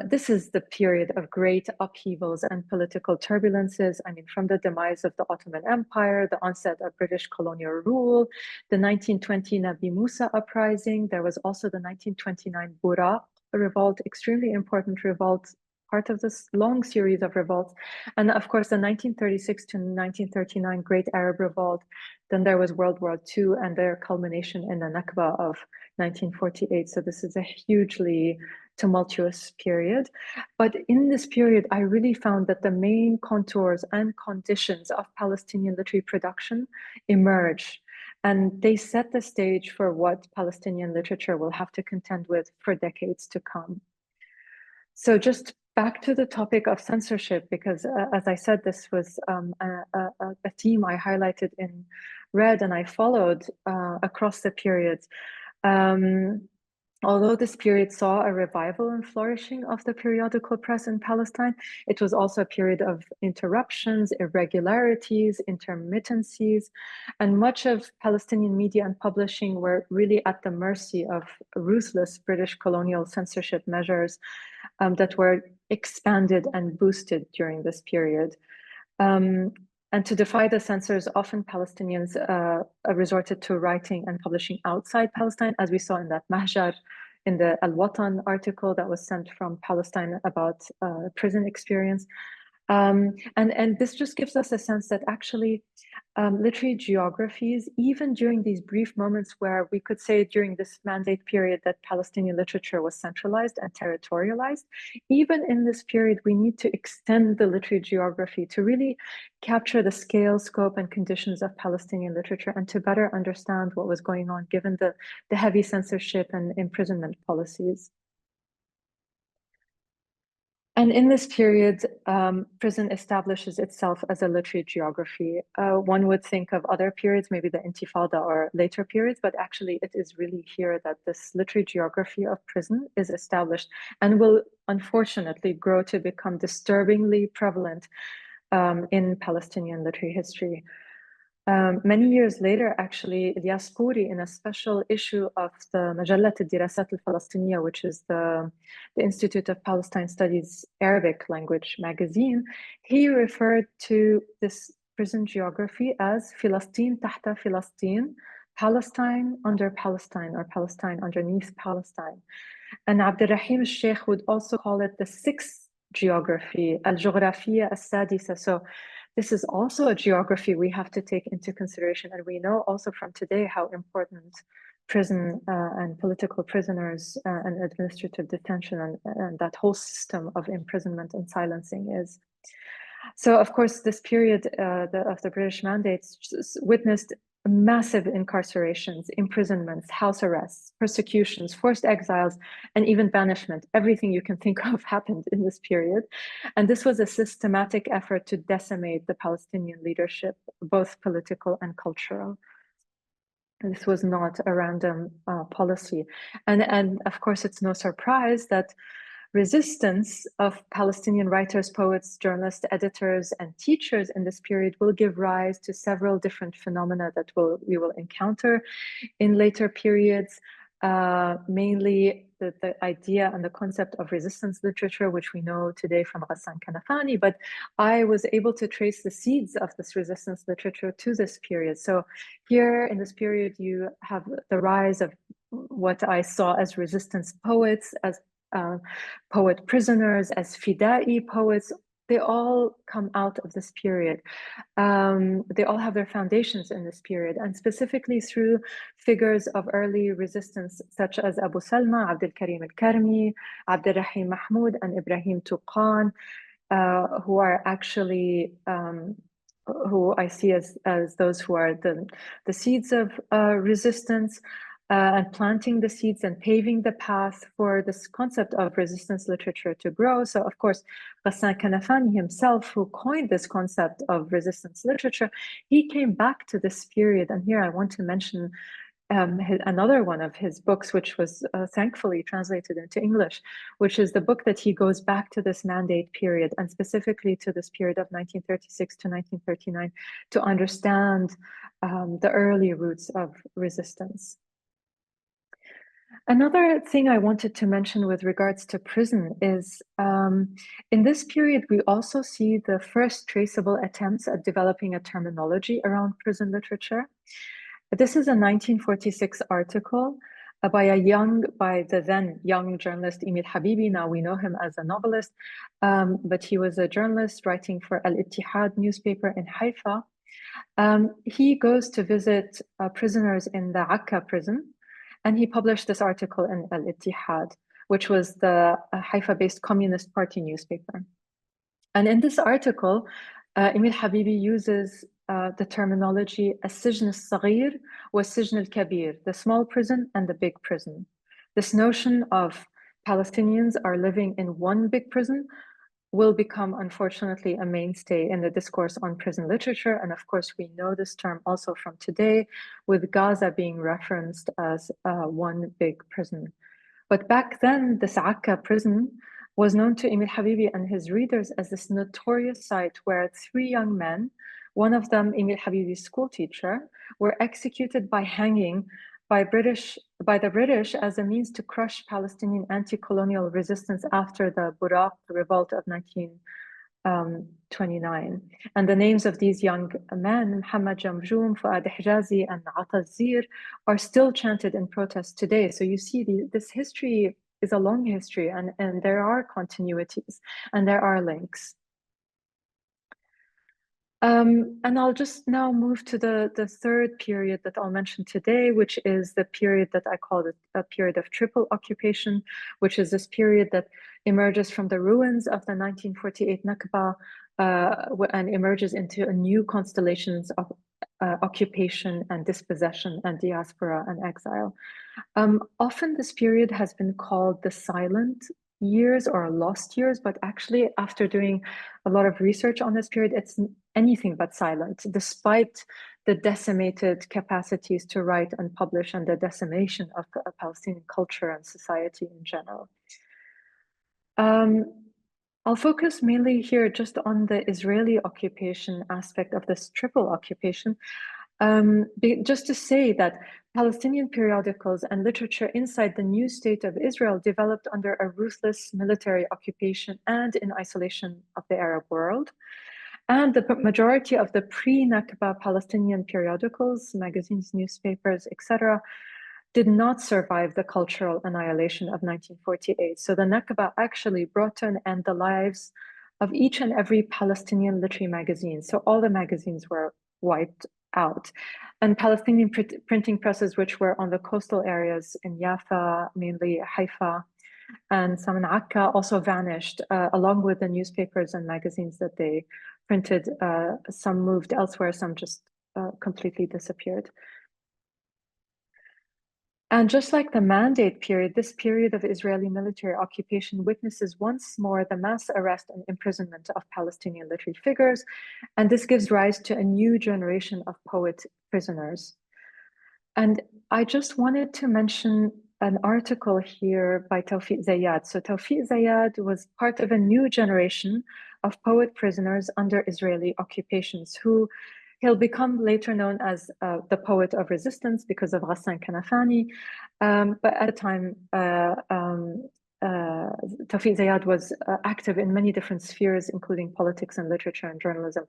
this is the period of great upheavals and political turbulences. I mean, from the demise of the Ottoman Empire, the onset of British colonial rule, the 1920 Nabi Musa uprising. There was also the 1929 Buraq revolt, extremely important revolt, part of this long series of revolts. And of course, the 1936 to 1939 Great Arab Revolt. Then there was World War II and their culmination in the Nakba of 1948. So this is a hugely tumultuous period. But in this period, I really found that the main contours and conditions of Palestinian literary production emerge. And they set the stage for what Palestinian literature will have to contend with for decades to come. So just back to the topic of censorship, because as I said, this was a theme I highlighted in red and I followed across the period. Although this period saw a revival and flourishing of the periodical press in Palestine, it was also a period of interruptions, irregularities, intermittencies, and much of Palestinian media and publishing were really at the mercy of ruthless British colonial censorship measures that were expanded and boosted during this period. And to defy the censors, often Palestinians resorted to writing and publishing outside Palestine, as we saw in that Mahjar, in the Al-Watan article that was sent from Palestine about prison experience. And this just gives us a sense that actually literary geographies, even during these brief moments where we could say during this mandate period that Palestinian literature was centralized and territorialized, even in this period, we need to extend the literary geography to really capture the scale, scope, and conditions of Palestinian literature and to better understand what was going on given the heavy censorship and imprisonment policies. And in this period, prison establishes itself as a literary geography. One would think of other periods, maybe the Intifada or later periods, but actually it is really here that this literary geography of prison is established and will unfortunately grow to become disturbingly prevalent in Palestinian literary history. Many years later, actually, Ilyas Pouri, in a special issue of the مجلة الدراسات الفلسطينية, which is the Institute of Palestine Studies Arabic language magazine, he referred to this prison geography as فلسطين تحت فلسطين, Palestine under Palestine, or Palestine underneath Palestine. And Abdurrahim al-Sheikh would also call it the sixth geography, الجغرافية السادسة. So this is also a geography we have to take into consideration. And we know also from today how important prison and political prisoners and administrative detention and that whole system of imprisonment and silencing is. So, of course, this period of the British mandates witnessed massive incarcerations, imprisonments, house arrests, persecutions, forced exiles, and even banishment. Everything you can think of happened in this period. And this was a systematic effort to decimate the Palestinian leadership, both political and cultural. And this was not a random policy. And of course, it's no surprise that resistance of Palestinian writers, poets, journalists, editors, and teachers in this period will give rise to several different phenomena that we will encounter in later periods, mainly the idea and the concept of resistance literature, which we know today from Ghassan Kanafani, but I was able to trace the seeds of this resistance literature to this period. So here in this period, you have the rise of what I saw as resistance poets, as poet prisoners, as fidai poets. They all come out of this period. They all have their foundations in this period, and specifically through figures of early resistance, such as Abu Salma, Abdul Karim al-Karmi, Abdul Rahim Mahmoud, and Ibrahim Tuqan, who are actually who I see as those who are the seeds of resistance. And planting the seeds and paving the path for this concept of resistance literature to grow. So, of course, Ghassan Kanafani himself, who coined this concept of resistance literature, he came back to this period. And here I want to mention another one of his books, which was thankfully translated into English, which is the book that he goes back to this mandate period, and specifically to this period of 1936 to 1939, to understand the early roots of resistance. Another thing I wanted to mention with regards to prison is in this period, we also see the first traceable attempts at developing a terminology around prison literature. This is a 1946 article by the then young journalist Emil Habibi. Now we know him as a novelist, but he was a journalist writing for Al-Ittihad newspaper in Haifa. He goes to visit prisoners in the Akka prison, and he published this article in Al-Ittihad, which was the Haifa-based Communist Party newspaper. And in this article, Emil Habibi uses the terminology السجن الصغير والسجن الكبير, the small prison and the big prison. This notion of Palestinians are living in one big prison will become, unfortunately, a mainstay in the discourse on prison literature. And of course, we know this term also from today, with Gaza being referenced as one big prison. But back then, this Akka prison was known to Emil Habibi and his readers as this notorious site where 3 young men, one of them Emil Habibi's school teacher, were executed by hanging by the British as a means to crush Palestinian anti-colonial resistance after the Buraq revolt of 1929. And the names of these young men, Muhammad Jamjoom, Fuad Hijazi, and Ata Zir, are still chanted in protest today. So you see this history is a long history, and there are continuities and there are links. And I'll just now move to the third period that I'll mention today, which is the period that I call it a period of triple occupation, which is this period that emerges from the ruins of the 1948 Nakba and emerges into a new constellations of occupation and dispossession and diaspora and exile. Often this period has been called the silent years or lost years, but actually after doing a lot of research on this period, it's anything but silent, despite the decimated capacities to write and publish and the decimation of Palestinian culture and society in general. I'll focus mainly here just on the Israeli occupation aspect of this triple occupation, just to say that Palestinian periodicals and literature inside the new state of Israel developed under a ruthless military occupation and in isolation of the Arab world. And the majority of the pre-Nakba Palestinian periodicals, magazines, newspapers, etc., did not survive the cultural annihilation of 1948. So the Nakba actually brought to an end the lives of each and every Palestinian literary magazine. So all the magazines were wiped out. And Palestinian printing presses, which were on the coastal areas in Jaffa, mainly Haifa, and some in Akka, also vanished, along with the newspapers and magazines that they printed. Some moved elsewhere, some just completely disappeared. And just like the Mandate period, this period of Israeli military occupation witnesses once more the mass arrest and imprisonment of Palestinian literary figures, and this gives rise to a new generation of poet prisoners. And I just wanted to mention an article here by Tawfiq Zayad. So Tawfiq Zayad was part of a new generation of poet prisoners under Israeli occupations who he'll become later known as the poet of resistance because of Ghassan Kanafani. But at the time, Tawfiq Zayad was active in many different spheres, including politics and literature and journalism.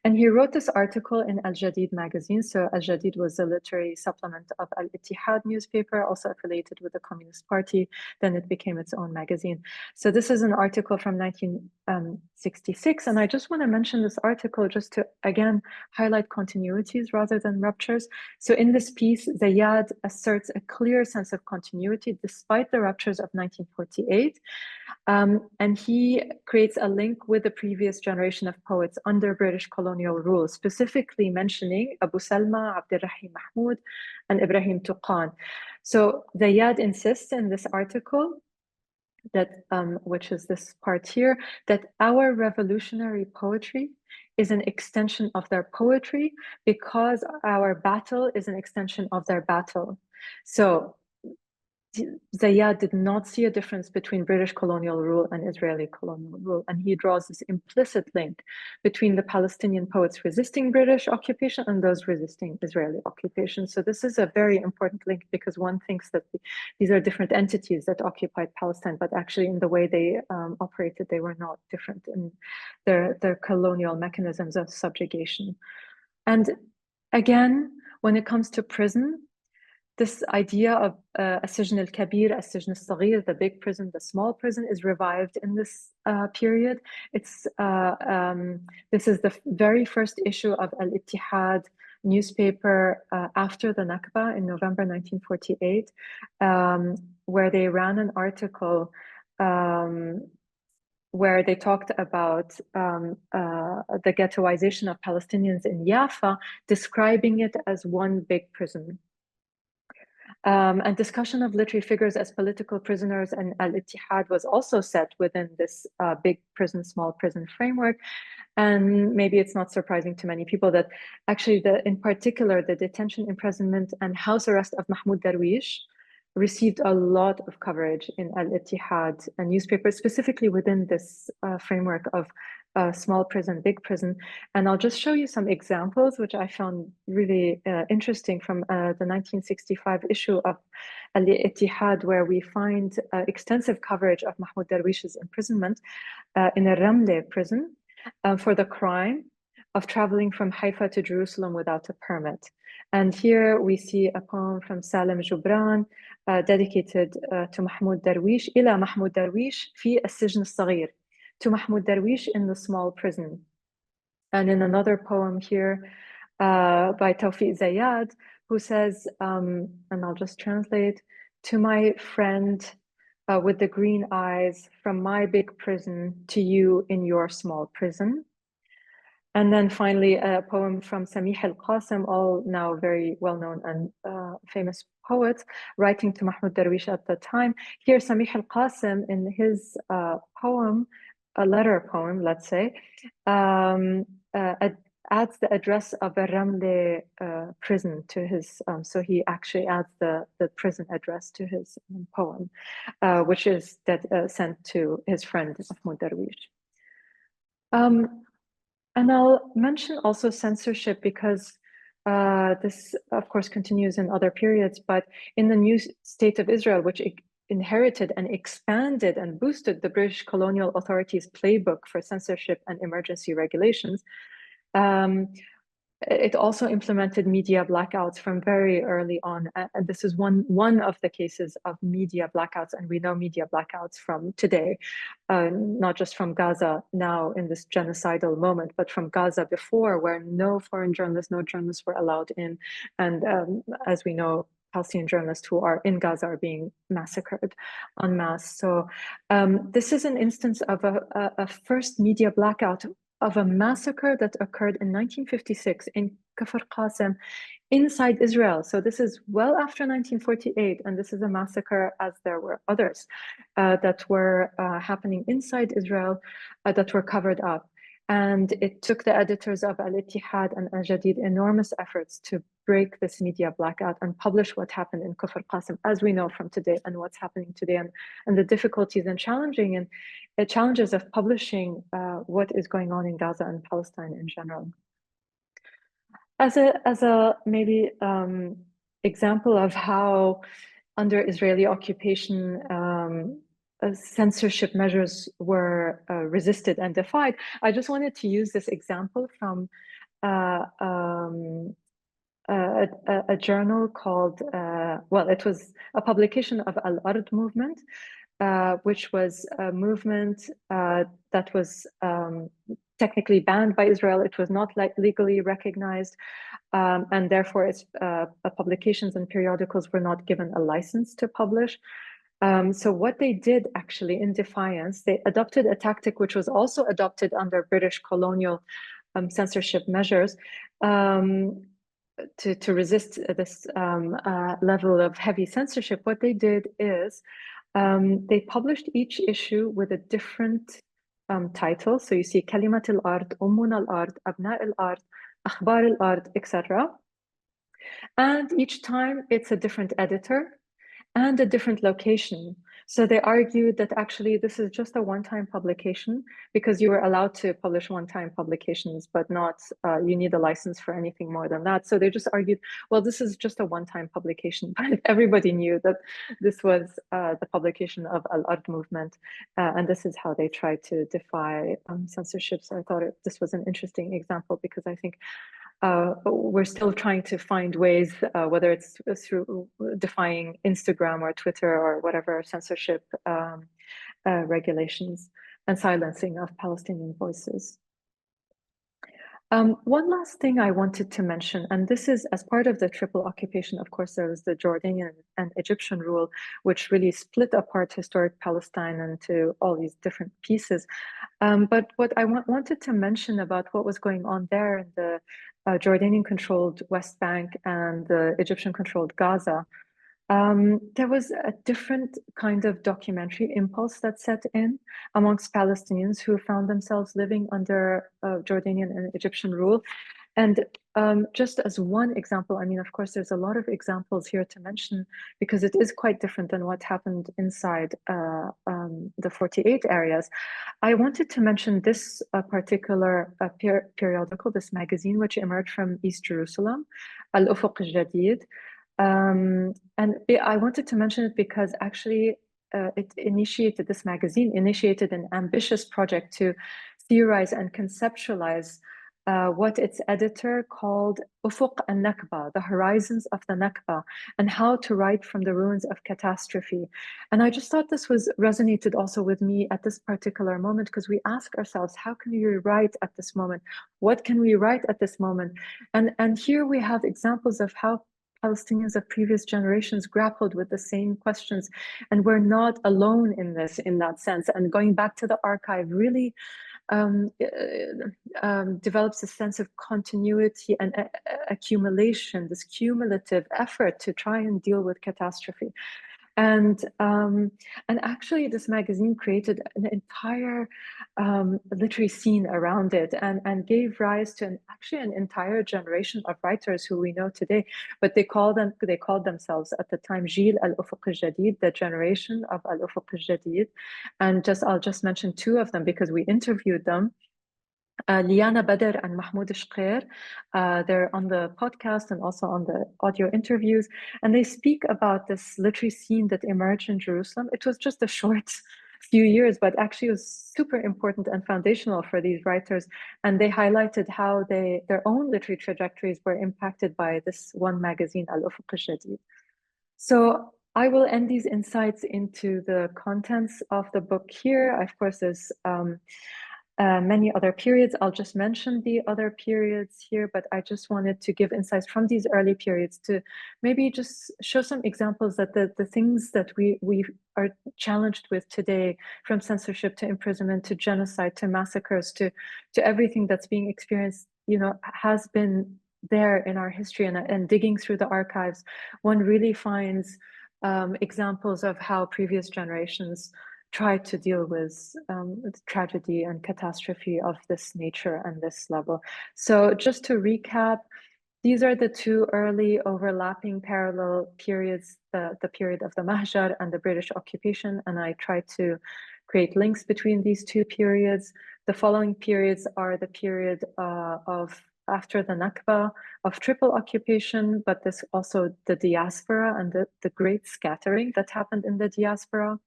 And he wrote this article in Al Jadid magazine. So Al Jadid was a literary supplement of Al Ittihad newspaper, also affiliated with the Communist Party. Then it became its own magazine. So this is an article from 1966. And I just want to mention this article just to, again, highlight continuities rather than ruptures. So in this piece, Zayad asserts a clear sense of continuity despite the ruptures of 1948. And he creates a link with the previous generation of poets under British colonial rule, specifically mentioning Abu Salma, Abdurrahim Mahmoud, and Ibrahim Tuqan. So Zayad insists in this article that, which is this part here, that our revolutionary poetry is an extension of their poetry because our battle is an extension of their battle. So Zayad did not see a difference between British colonial rule and Israeli colonial rule, and he draws this implicit link between the Palestinian poets resisting British occupation and those resisting Israeli occupation. So this is a very important link because one thinks that these are different entities that occupied Palestine, but actually in the way they operated, they were not different in their colonial mechanisms of subjugation. And again, when it comes to prison, this idea of السجن الكبير, السجن الصغير, the big prison, the small prison, is revived in this period. It's this is the very first issue of Al Ittihad newspaper after the Nakba in November 1948, where they ran an article where they talked about the ghettoization of Palestinians in Jaffa, describing it as one big prison. And discussion of literary figures as political prisoners and Al-Ittihad was also set within this big prison, small prison framework. And maybe it's not surprising to many people that actually, in particular, the detention, imprisonment, and house arrest of Mahmoud Darwish received a lot of coverage in Al-Ittihad newspaper, specifically within this framework of small prison, big prison. And I'll just show you some examples, which I found really interesting from the 1965 issue of Al-Ittihad, where we find extensive coverage of Mahmoud Darwish's imprisonment in a Rmileh prison for the crime of traveling from Haifa to Jerusalem without a permit. And here we see a poem from Salem Jubran dedicated to Mahmoud Darwish, إلى محمود درويش في السجن الصغير, to Mahmoud Darwish in the small prison. And in another poem here by Tawfiq Zayad, who says, and I'll just translate, "To my friend with the green eyes, from my big prison to you in your small prison." And then finally, a poem from Samih al-Qasim, all now very well-known and famous poets, writing to Mahmoud Darwish at the time. Here, Samih al-Qasim, in his poem, a letter poem, let's say, adds the address of a Ramle prison to his, so he actually adds the prison address to his poem, which is sent to his friend Mahmoud Darwish. And I'll mention also censorship because this, of course, continues in other periods, but in the new state of Israel, which inherited and expanded and boosted the British colonial authorities' playbook for censorship and emergency regulations, it also implemented media blackouts from very early on. And this is one of the cases of media blackouts. And we know media blackouts from today, not just from Gaza now in this genocidal moment, but from Gaza before, where no foreign journalists, no journalists were allowed in. And as we know, Palestinian journalists who are in Gaza are being massacred en masse. So this is an instance of a first media blackout of a massacre that occurred in 1956 in Kafr Qasim inside Israel. So this is well after 1948, and this is a massacre, as there were others that were happening inside Israel that were covered up. And it took the editors of Al-Ittihad and Al-Jadid enormous efforts to break this media blackout and publish what happened in Kafr Qasim, as we know from today, and what's happening today, and the difficulties and challenges of publishing what is going on in Gaza and Palestine in general. As a maybe example of how under Israeli occupation censorship measures were resisted and defied, I just wanted to use this example from a journal called, well, it was a publication of Al-Ard movement, which was a movement that was technically banned by Israel. It was not legally recognized, and therefore its publications and periodicals were not given a license to publish. So what they did actually in defiance, they adopted a tactic which was also adopted under British colonial censorship measures to resist this level of heavy censorship. What they did is they published each issue with a different title. So you see Kalimat al-Ard, Ummun al-Ard, Abna al-Ard, Akhbar al-Ard, etc. And each time it's a different editor and a different location. So they argued that actually this is just a one-time publication because you were allowed to publish one-time publications, but not, you need a license for anything more than that. So they just argued, well, this is just a one-time publication. But everybody knew that this was the publication of Al-Ard movement. And this is how they tried to defy censorship. So I thought this was an interesting example because I think we're still trying to find ways, whether it's through defying Instagram or Twitter or whatever censorship regulations and silencing of Palestinian voices. One last thing I wanted to mention, and this is as part of the triple occupation, of course, there was the Jordanian and Egyptian rule, which really split apart historic Palestine into all these different pieces. But what I wanted to mention about what was going on there in the Jordanian-controlled West Bank and the Egyptian-controlled Gaza, there was a different kind of documentary impulse that set in amongst Palestinians who found themselves living under Jordanian and Egyptian rule. And just as one example, I mean, of course, there's a lot of examples here to mention because it is quite different than what happened inside the 48 areas. I wanted to mention this particular periodical, this magazine, which emerged from East Jerusalem, Al-Ufuq al-Jadid. And I wanted to mention it because actually this magazine initiated an ambitious project to theorize and conceptualize what its editor called Ufuq al-Nakba, the horizons of the Nakba, and how to write from the ruins of catastrophe. And I just thought this resonated also with me at this particular moment, because we ask ourselves, how can we write at this moment? What can we write at this moment? And here we have examples of how Palestinians of previous generations grappled with the same questions, and we're not alone in this, in that sense. And going back to the archive really develops a sense of continuity and accumulation, this cumulative effort to try and deal with catastrophe. And actually this magazine created an entire literary scene around it, and gave rise to actually an entire generation of writers who we know today, but they called themselves at the time Jil al-Ufuq al-Jadid, the generation of al-Ufuq al-Jadid. And I'll just mention two of them because we interviewed them. Liana Badr and Mahmoud Shqir, they're on the podcast and also on the audio interviews, and they speak about this literary scene that emerged in Jerusalem. It was just a short few years, but actually it was super important and foundational for these writers. And they highlighted how their own literary trajectories were impacted by this one magazine, Al-Ufuq al-Jadid. So I will end these insights into the contents of the book here. Of course, there's many other periods. I'll just mention the other periods here, but I just wanted to give insights from these early periods to maybe just show some examples that the things that we are challenged with today, from censorship to imprisonment to genocide to massacres to everything that's being experienced, has been there in our history. And digging through the archives, one really finds examples of how previous generations try to deal with tragedy and catastrophe of this nature and this level. So just to recap, these are the two early overlapping parallel periods, the period of the Mahjar and the British occupation, and I try to create links between these two periods. The following periods are the period of after the Nakba, of triple occupation, but this also the diaspora and the great scattering that happened in the diaspora.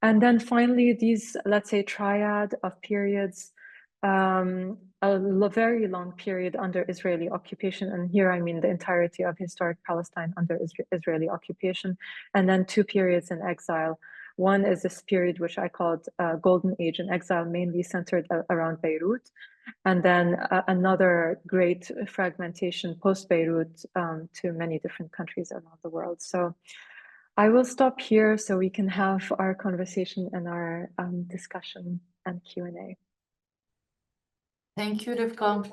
And then finally, these, let's say, triad of periods, a very long period under Israeli occupation. And here I mean the entirety of historic Palestine under Israeli occupation. And then two periods in exile. One is this period which I called Golden Age in exile, mainly centered around Beirut. And then another great fragmentation post-Beirut to many different countries around the world. So I will stop here so we can have our conversation and our discussion and Q&A. Thank you, Rifqa.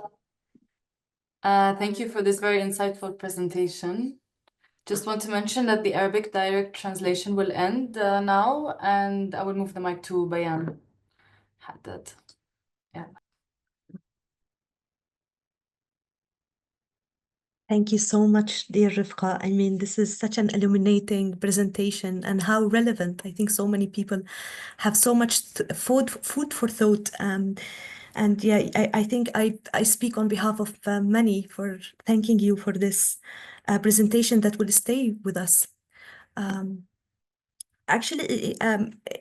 Thank you for this very insightful presentation. Just want to mention that the Arabic direct translation will end now, and I will move the mic to Bayan. Haddad. Yeah. Thank you so much, dear Rifqa. I mean, this is such an illuminating presentation, and how relevant. I think so many people have so much food for thought. And yeah, I think I speak on behalf of many for thanking you for this presentation that will stay with us. Actually,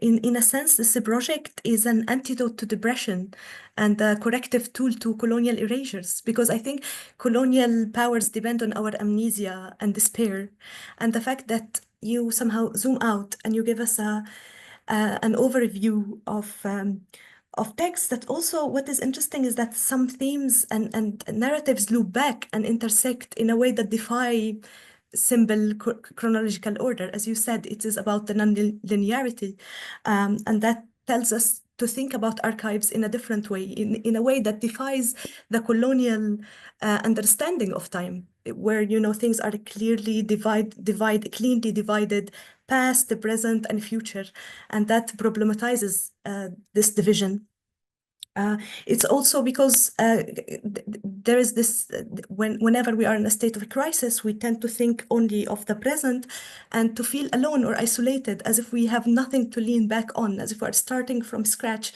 in a sense, this project is an antidote to depression and a corrective tool to colonial erasures, because I think colonial powers depend on our amnesia and despair. And the fact that you somehow zoom out and you give us an overview of texts, that also what is interesting is that some themes and narratives loop back and intersect in a way that defy simple chronological order. As you said, it is about the non-linearity, and that tells us to think about archives in a different way, in a way that defies the colonial understanding of time, where things are clearly cleanly divided, past, the present, and future, and that problematizes this division. It's also because there is this, whenever we are in a state of a crisis, we tend to think only of the present and to feel alone or isolated, as if we have nothing to lean back on, as if we're starting from scratch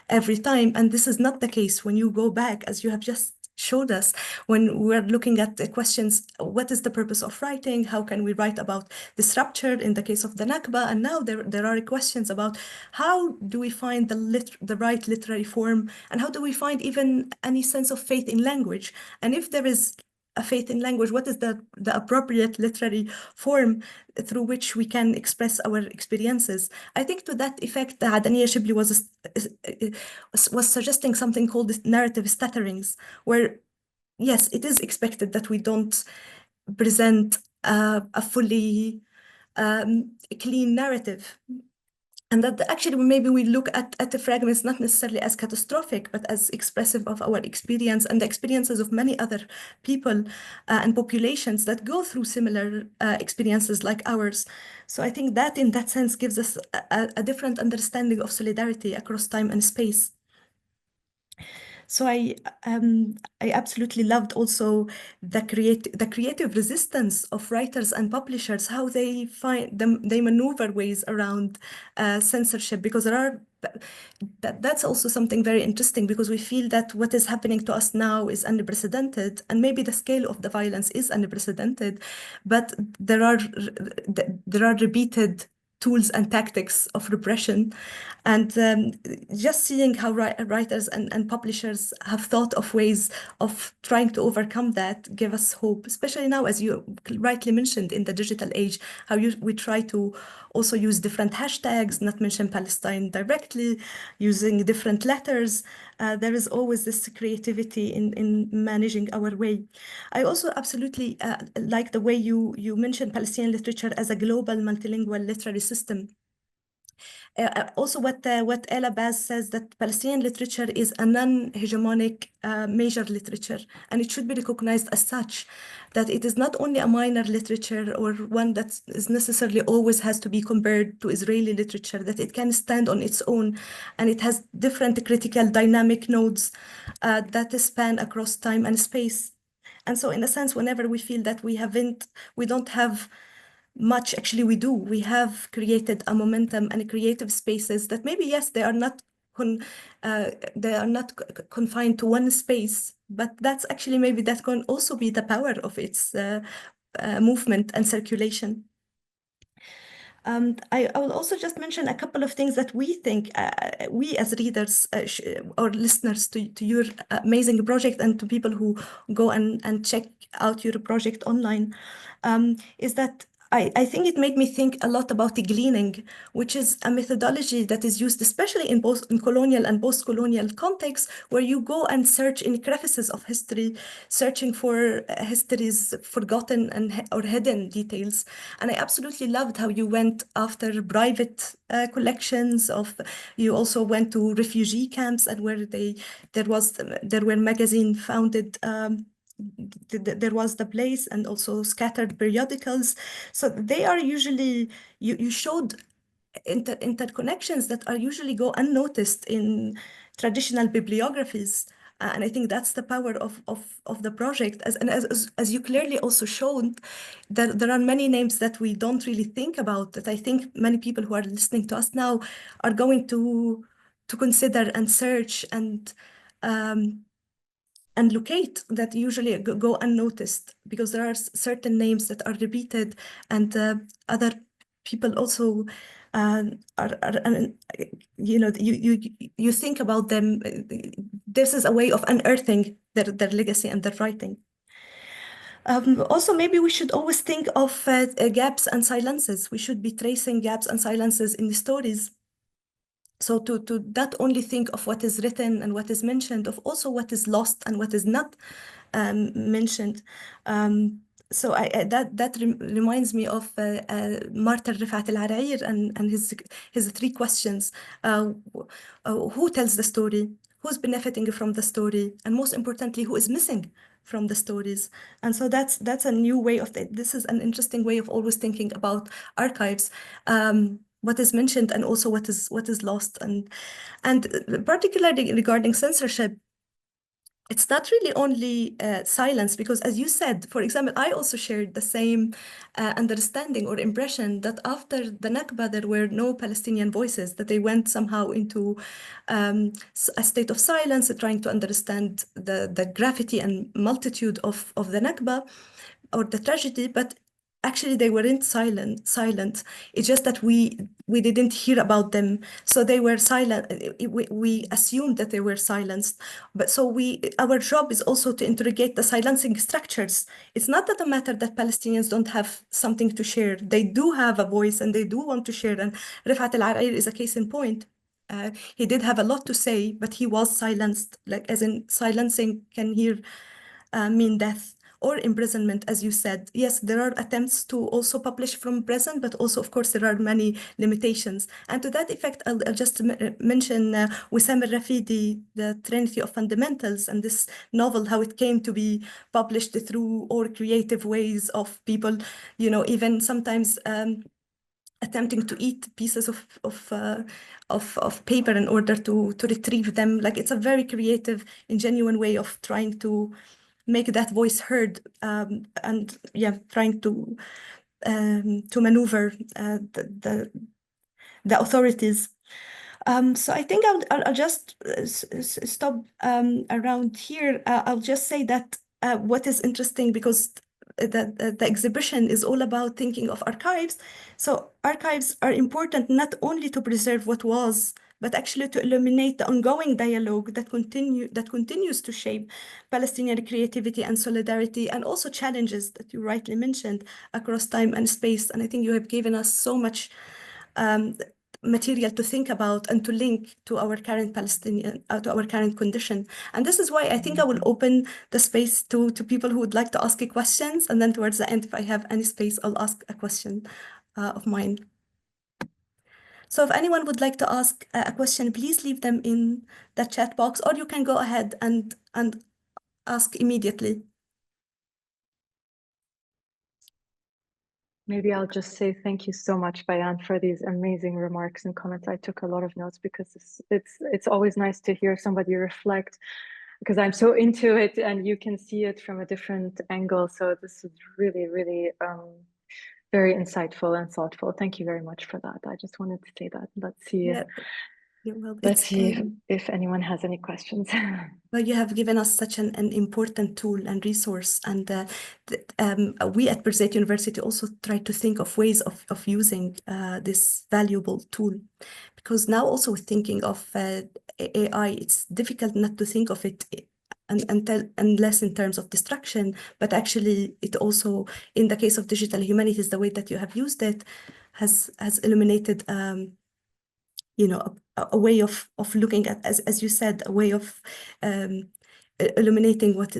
every time. And this is not the case when you go back, as you have just showed us when we're looking at the questions, what is the purpose of writing? How can we write about this rupture in the case of the Nakba? And now there are questions about how do we find the right literary form, and how do we find even any sense of faith in language? And if there is a faith in language, what is the appropriate literary form through which we can express our experiences? I think to that effect, Adania Shibli was suggesting something called narrative stutterings, where yes, it is expected that we don't present a fully clean narrative. And that actually maybe we look at the fragments not necessarily as catastrophic, but as expressive of our experience and the experiences of many other people and populations that go through similar experiences like ours. So I think that in that sense gives us a different understanding of solidarity across time and space. So I absolutely loved also the creative resistance of writers and publishers, how they they maneuver ways around censorship, because that's also something very interesting, because we feel that what is happening to us now is unprecedented, and maybe the scale of the violence is unprecedented, but there are repeated tools and tactics of repression. And just seeing how writers and publishers have thought of ways of trying to overcome that give us hope, especially now, as you rightly mentioned, in the digital age, how we try to also use different hashtags, not mention Palestine directly, using different letters. There is always this creativity in managing our way. I also absolutely like the way you mentioned Palestinian literature as a global multilingual literary system. Also, what Ella Baz says, that Palestinian literature is a non-hegemonic major literature, and it should be recognized as such, that it is not only a minor literature or one that is necessarily always has to be compared to Israeli literature, that it can stand on its own, and it has different critical dynamic nodes that span across time and space. And so in a sense, whenever we feel that we don't have much, actually we do. We have created a momentum and creative spaces that maybe, yes, they are not confined to one space, but that's actually maybe that can also be the power of its movement and circulation. I will also just mention a couple of things that we think, we as readers or listeners to your amazing project, and to people who go and check out your project online, is that I think it made me think a lot about the gleaning, which is a methodology that is used especially in both in colonial and post-colonial contexts, where you go and search in crevices of history, searching for history's forgotten or hidden details. And I absolutely loved how you went after private collections you also went to refugee camps, and where there were magazine founded there was the place, and also scattered periodicals. So they are usually, you showed interconnections that are usually go unnoticed in traditional bibliographies. And I think that's the power of the project. As you clearly also showed, there are many names that we don't really think about, that I think many people who are listening to us now are going to consider and search and locate, that usually go unnoticed, because there are certain names that are repeated, and other people also you think about them. This is a way of unearthing their legacy and their writing. Also, maybe we should always think of gaps and silences. We should be tracing gaps and silences in the stories. So to not only think of what is written and what is mentioned, of also what is lost and what is not mentioned. So that reminds me of Martyr Rifat al-Arair and his three questions. Who tells the story? Who's benefiting from the story? And most importantly, who is missing from the stories? And so that's a new way of this is an interesting way of always thinking about archives. What is mentioned and also what is lost, and particularly regarding censorship, it's not really only silence, because as you said, for example, I also shared the same understanding or impression that after the Nakba, there were no Palestinian voices, that they went somehow into a state of silence, trying to understand the gravity and multitude of the Nakba or the tragedy, but actually they weren't silent. It's just that we didn't hear about them, so they were silent. We assumed that they were silenced, but so our job is also to interrogate the silencing structures. It's not that a matter that Palestinians don't have something to share. They do have a voice and they do want to share, and Rifat al-Arair is a case in point. He did have a lot to say, but he was silenced, like as in silencing can here mean death or imprisonment, as you said. Yes, there are attempts to also publish from prison, but also, of course, there are many limitations. And to that effect, I'll just mention Wissam al-Rafidi, The Trinity of Fundamentals, and this novel, how it came to be published through all creative ways of people, you know, even sometimes attempting to eat pieces of paper in order to retrieve them. Like, it's a very creative and genuine way of trying to make that voice heard, and yeah, trying to maneuver the authorities. So I think I'll just stop around here. I'll just say that what is interesting, because the exhibition is all about thinking of archives. So archives are important not only to preserve what was, but actually to illuminate the ongoing dialogue that continues to shape Palestinian creativity and solidarity, and also challenges that you rightly mentioned across time and space. And I think you have given us so much material to think about and to link to our current to our current condition. And this is why I think I will open the space to people who would like to ask questions. And then towards the end, if I have any space, I'll ask a question of mine. So if anyone would like to ask a question, please leave them in the chat box, or you can go ahead and ask immediately. Maybe I'll just say thank you so much, Bayan, for these amazing remarks and comments. I took a lot of notes because it's always nice to hear somebody reflect, because I'm so into it and you can see it from a different angle. So this is really, really very insightful and thoughtful. Thank you very much for that. I just wanted to say that. Let's see. Yeah. Well, let's see if anyone has any questions. Well, you have given us such an important tool and resource, and we at Birzeit University also try to think of ways of using this valuable tool, because now also thinking of AI, it's difficult not to think of it unless in terms of destruction, but actually it also, in the case of digital humanities, the way that you have used it has illuminated you know, a way of looking at, as you said, a way of illuminating what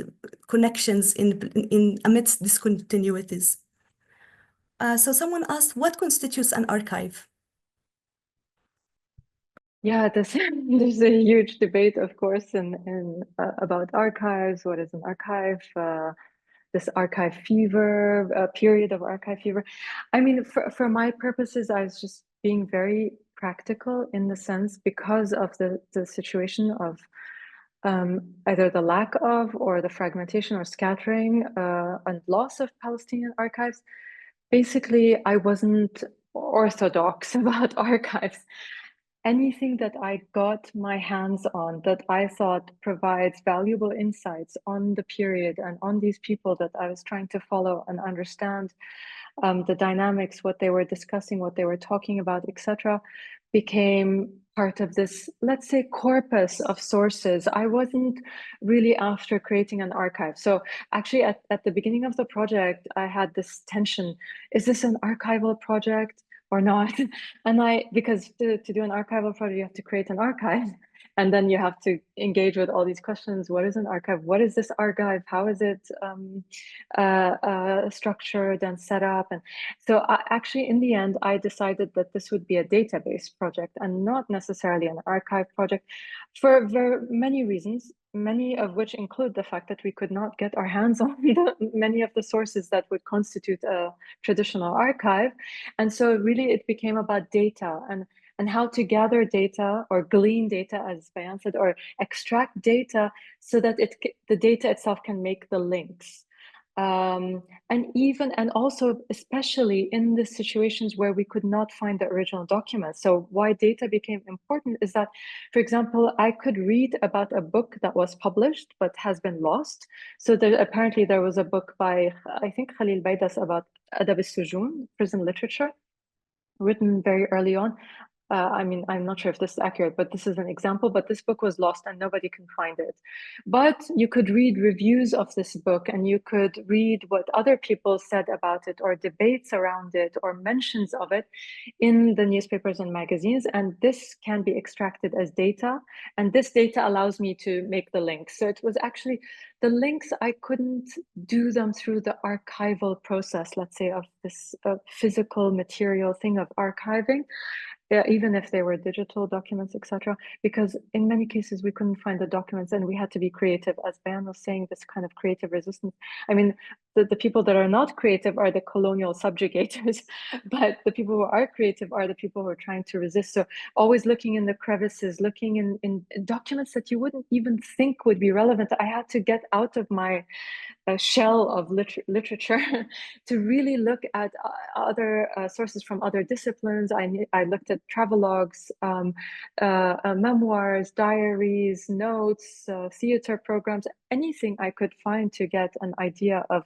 connections in amidst discontinuities. So someone asked, what constitutes an archive? Yeah, there's a huge debate, of course, about archives. What is an archive? This archive fever, period of archive fever. I mean, for my purposes, I was just being very practical in the sense, because of the situation of either the lack of or the fragmentation or scattering and loss of Palestinian archives. Basically, I wasn't orthodox about archives. Anything that I got my hands on that I thought provides valuable insights on the period and on these people that I was trying to follow and understand the dynamics, what they were discussing, what they were talking about, etc., became part of this, let's say, corpus of sources. I wasn't really after creating an archive. So actually at the beginning of the project, I had this tension. Is this an archival project or not? And because to do an archival project, you have to create an archive. And then you have to engage with all these questions. What is an archive? What is this archive? How is it structured and set up? And so actually, in the end, I decided that this would be a database project and not necessarily an archive project, for very many reasons, many of which include the fact that we could not get our hands on many of the sources that would constitute a traditional archive. And so really it became about data and and how to gather data or glean data, as Beyaan said, or extract data so that the data itself can make the links. And also, especially in the situations where we could not find the original document. So why data became important is that, for example, I could read about a book that was published but has been lost. So apparently there was a book by, I think, Khalil Baidas about Adab al-Sujun, prison literature, written very early on. I mean, I'm not sure if this is accurate, but this is an example. But this book was lost and nobody can find it. But you could read reviews of this book, and you could read what other people said about it, or debates around it, or mentions of it in the newspapers and magazines. And this can be extracted as data. And this data allows me to make the links. So it was actually the links, I couldn't do them through the archival process, let's say, of this physical material thing of archiving. Even if they were digital documents, etc., because in many cases we couldn't find the documents and we had to be creative. As Beyaan was saying, this kind of creative resistance. I mean, the people that are not creative are the colonial subjugators, but the people who are creative are the people who are trying to resist. So always looking in the crevices, looking in documents that you wouldn't even think would be relevant. I had to get out of my shell of literature to really look at other sources from other disciplines. I looked at travelogues, memoirs, diaries, notes, theater programs, anything I could find to get an idea of.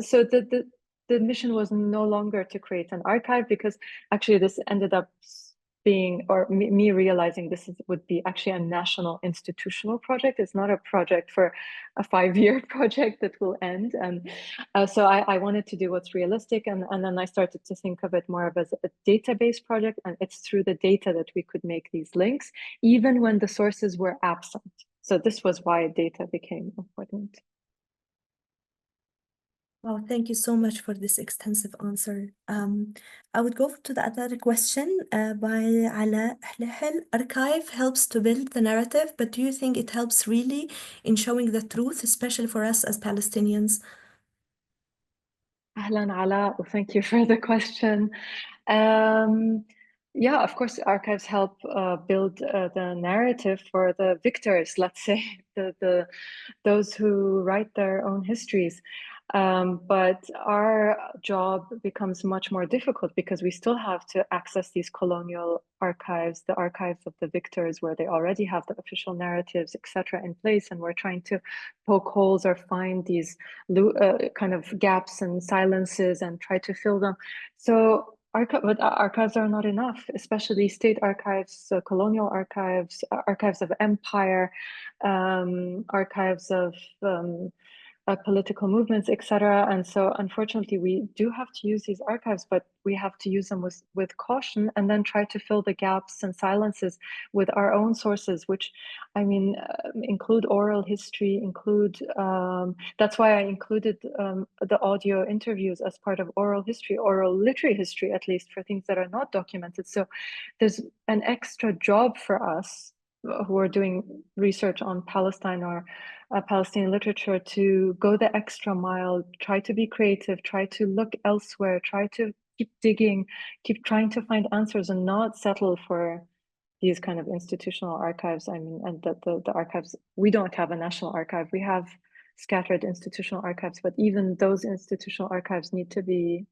So the mission was no longer to create an archive, because actually this ended up being, or me realizing this would be actually a national institutional project. It's not a project for a 5-year project that will end. And so I wanted to do what's realistic. And then I started to think of it more of as a database project. And it's through the data that we could make these links, even when the sources were absent. So this was why data became important. Well, thank you so much for this extensive answer. I would go to the other question by Ala Hlihel. Archive helps to build the narrative, but do you think it helps really in showing the truth, especially for us as Palestinians? Ahlan Ala, thank you for the question. Yeah, of course, archives help build the narrative for the victors, let's say, those who write their own histories. But our job becomes much more difficult because we still have to access these colonial archives, the archives of the victors, where they already have the official narratives, etc., in place, and we're trying to poke holes or find these kind of gaps and silences and try to fill them. So archives are not enough, especially state archives, colonial archives, archives of empire, archives of political movements, etc. And so unfortunately, we do have to use these archives, but we have to use them with caution, and then try to fill the gaps and silences with our own sources, which, I mean, include oral history, that's why I included the audio interviews as part of oral history, oral literary history, at least for things that are not documented. So there's an extra job for us who are doing research on Palestine or Palestinian literature to go the extra mile, try to be creative, try to look elsewhere, try to keep digging, keep trying to find answers, and not settle for these kind of institutional archives. I mean, and the archives, we don't have a national archive. We have scattered institutional archives, but even those institutional archives need to be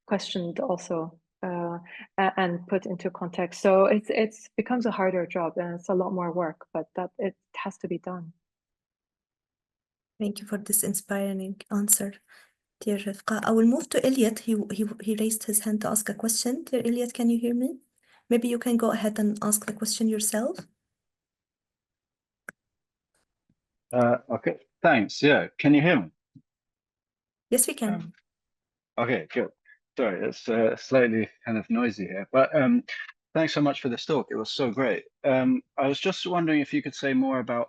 questioned also. And put into context. So it becomes a harder job, and it's a lot more work, but that it has to be done. Thank you for this inspiring answer, dear Rifqa. I will move to Elliot. He raised his hand to ask a question. Dear Elliot, can you hear me? Maybe you can go ahead and ask the question yourself. Okay, thanks. Yeah, can you hear me? Yes, we can. Okay, good. Sorry, it's slightly kind of noisy here, but thanks so much for this talk. It was so great. I was just wondering if you could say more about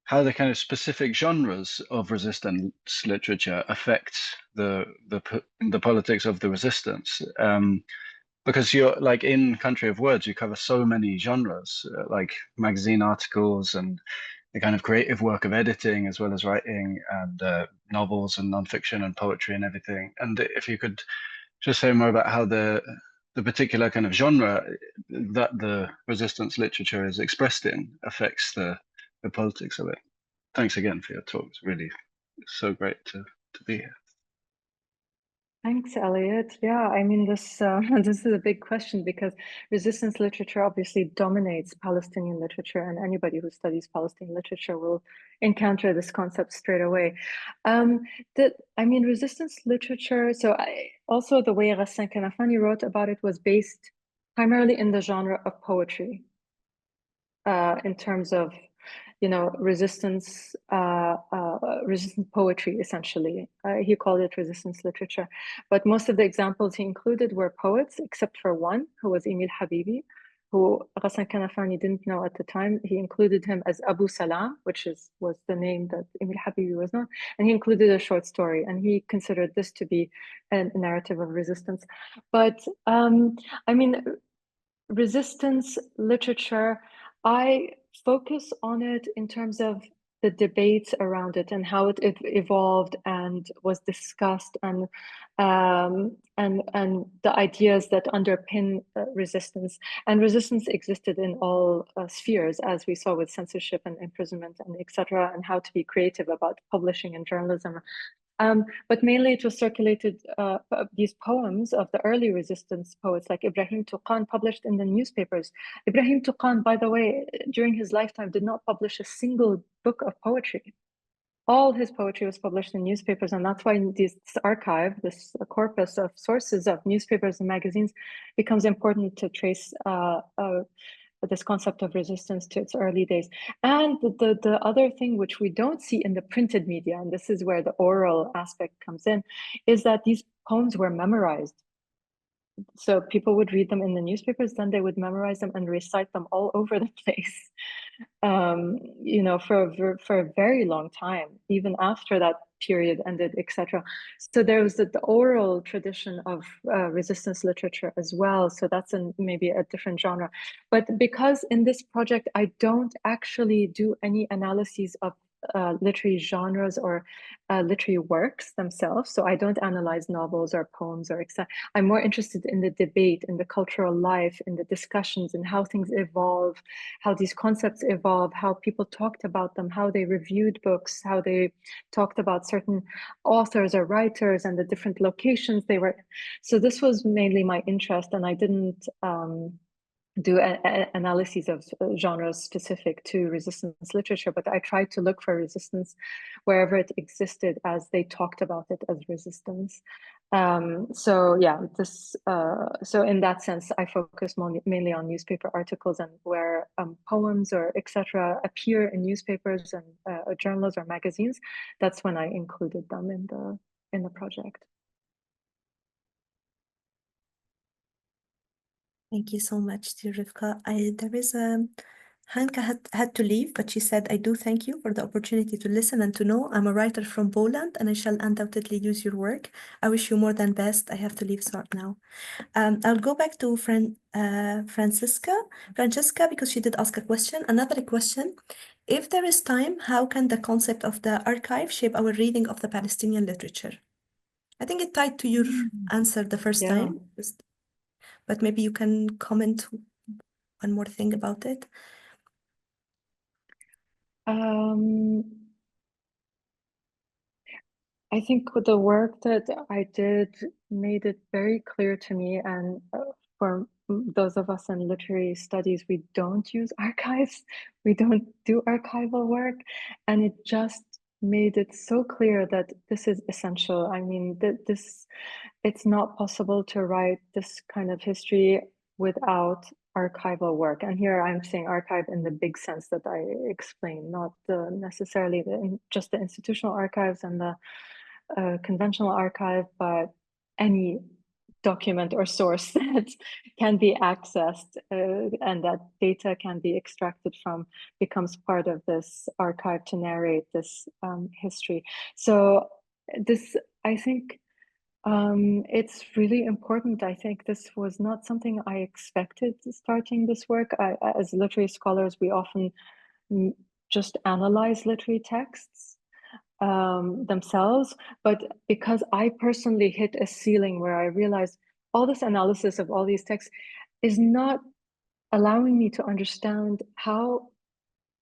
how the kind of specific genres of resistance literature affect the politics of the resistance. Because you're like in Country of Words, you cover so many genres, like magazine articles and the kind of creative work of editing, as well as writing and novels and nonfiction and poetry and everything. And if you could just say more about how the the particular kind of genre that the resistance literature is expressed in affects the politics of it. Thanks again for your talk. It's really so great to be here. Thanks, Elliot. Yeah, I mean, this this is a big question because resistance literature obviously dominates Palestinian literature, and anybody who studies Palestinian literature will encounter this concept straight away. Resistance literature, also the way Ghassan Kanafani wrote about it was based primarily in the genre of poetry, in terms of, you know, resistance poetry, essentially. He called it resistance literature. But most of the examples he included were poets, except for one, who was Emil Habibi, who Ghassan Kanafani didn't know at the time. He included him as Abu Salam, which was the name that Emil Habibi was known. And he included a short story, and he considered this to be a narrative of resistance. But resistance literature, I focus on it in terms of the debates around it and how it evolved and was discussed, and the ideas that underpin resistance. And resistance existed in all spheres, as we saw with censorship and imprisonment and etc., and how to be creative about publishing and journalism. But mainly it was circulated, these poems of the early resistance poets like Ibrahim Tuqan, published in the newspapers. Ibrahim Tuqan, by the way, during his lifetime did not publish a single book of poetry. All his poetry was published in newspapers, and that's why this archive, this corpus of sources of newspapers and magazines, becomes important to trace this concept of resistance to its early days. And the other thing which we don't see in the printed media, and this is where the oral aspect comes in, is that these poems were memorized. So people would read them in the newspapers, then they would memorize them and recite them all over the place, you know, for a very long time, even after that period ended, etc. So there was the oral tradition of resistance literature as well. So that's maybe a different genre. But because in this project, I don't actually do any analyses of literary genres or literary works themselves. So I don't analyze novels or poems or etc. I'm more interested in the debate, in the cultural life, in the discussions, and how things evolve, how these concepts evolve, how people talked about them, how they reviewed books, how they talked about certain authors or writers and the different locations they were. So this was mainly my interest, and I didn't do analyses of genres specific to resistance literature, but I tried to look for resistance wherever it existed as they talked about it as resistance. So yeah, so in that sense, I focus mainly on newspaper articles, and where poems or etc. appear in newspapers and journals or magazines, that's when I included them in the project. Thank you so much, dear Rifqa. There is Hanka had to leave, but she said, I do thank you for the opportunity to listen and to know. I'm a writer from Poland, and I shall undoubtedly use your work. I wish you more than best. I have to leave now. I'll go back to Francesca, because she did ask a question. Another question. If there is time, how can the concept of the archive shape our reading of the Palestinian literature? I think it tied to your answer the first time. But maybe you can comment one more thing about it. I think the work that I did made it very clear to me, and for those of us in literary studies, we don't use archives, we don't do archival work, and it just made it so clear that this is essential. I mean, it's not possible to write this kind of history without archival work. And here I'm saying archive in the big sense that I explained, not necessarily just the institutional archives and the conventional archive, but any document or source that can be accessed and that data can be extracted from becomes part of this archive to narrate this history. So this, I think, it's really important. I think this was not something I expected starting this work. As literary scholars, we often just analyze literary texts themselves, but because I personally hit a ceiling where I realized all this analysis of all these texts is not allowing me to understand how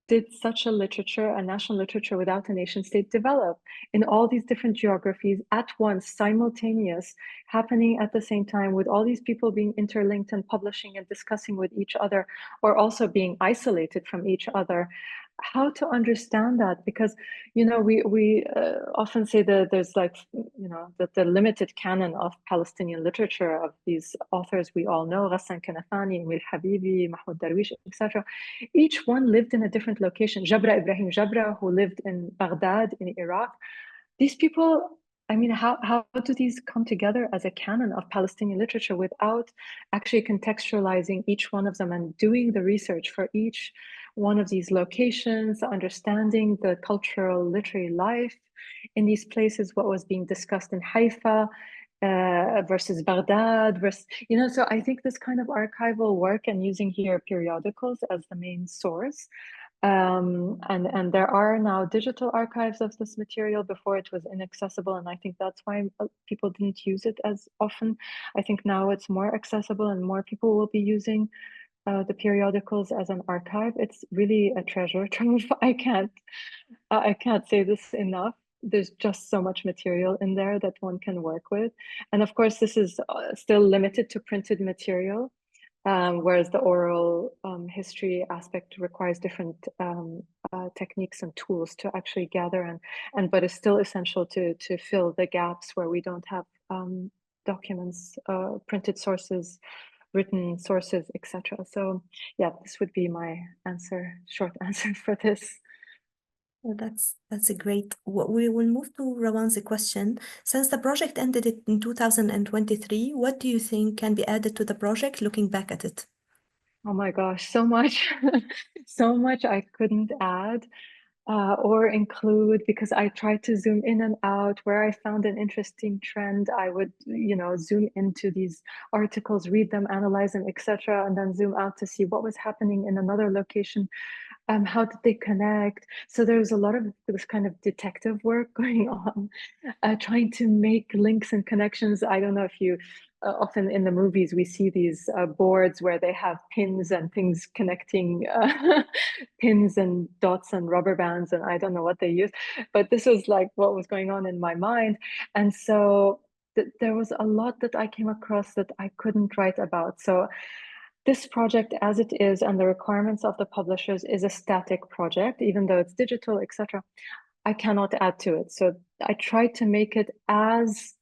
did such a literature, a national literature without a nation state, develop in all these different geographies at once, simultaneous, happening at the same time, with all these people being interlinked and publishing and discussing with each other, or also being isolated from each other. How to understand that? Because, you know, we often say that there's like, you know, that the limited canon of Palestinian literature of these authors we all know, Ghassan Kanafani, Emil Habibi, Mahmoud Darwish, etc. Each one lived in a different location. Jabra Ibrahim Jabra, who lived in Baghdad in Iraq. These people, I mean, how do these come together as a canon of Palestinian literature without actually contextualizing each one of them and doing the research for each one of these locations, understanding the cultural literary life in these places, what was being discussed in Haifa versus Baghdad, versus, you know, so I think this kind of archival work and using here periodicals as the main source. And there are now digital archives of this material. Before it was inaccessible, and I think that's why people didn't use it as often. I think now it's more accessible and more people will be using the periodicals as an archive. It's really a treasure trove. I can't say this enough. There's just so much material in there that one can work with. And of course, this is still limited to printed material. Whereas the oral history aspect requires different techniques and tools to actually gather, but it's still essential to fill the gaps where we don't have documents, printed sources, written sources, etc. So yeah, this would be my answer, short answer for this. Well, that's a great. We will move to Rawan's question. Since the project ended in 2023, what do you think can be added to the project looking back at it? Oh my gosh, so much, so much I couldn't add or include, because I tried to zoom in and out. Where I found an interesting trend, I would, you know, zoom into these articles, read them, analyze them, etc., and then zoom out to see what was happening in another location. How did they connect? So there's a lot of this kind of detective work going on, trying to make links and connections. I don't know if you, often in the movies, we see these boards where they have pins and things connecting, pins and dots and rubber bands, and I don't know what they use, but this was like what was going on in my mind. And so there was a lot that I came across that I couldn't write about. So this project, as it is, and the requirements of the publishers, is a static project, even though it's digital, etc. I cannot add to it. So I tried to make it as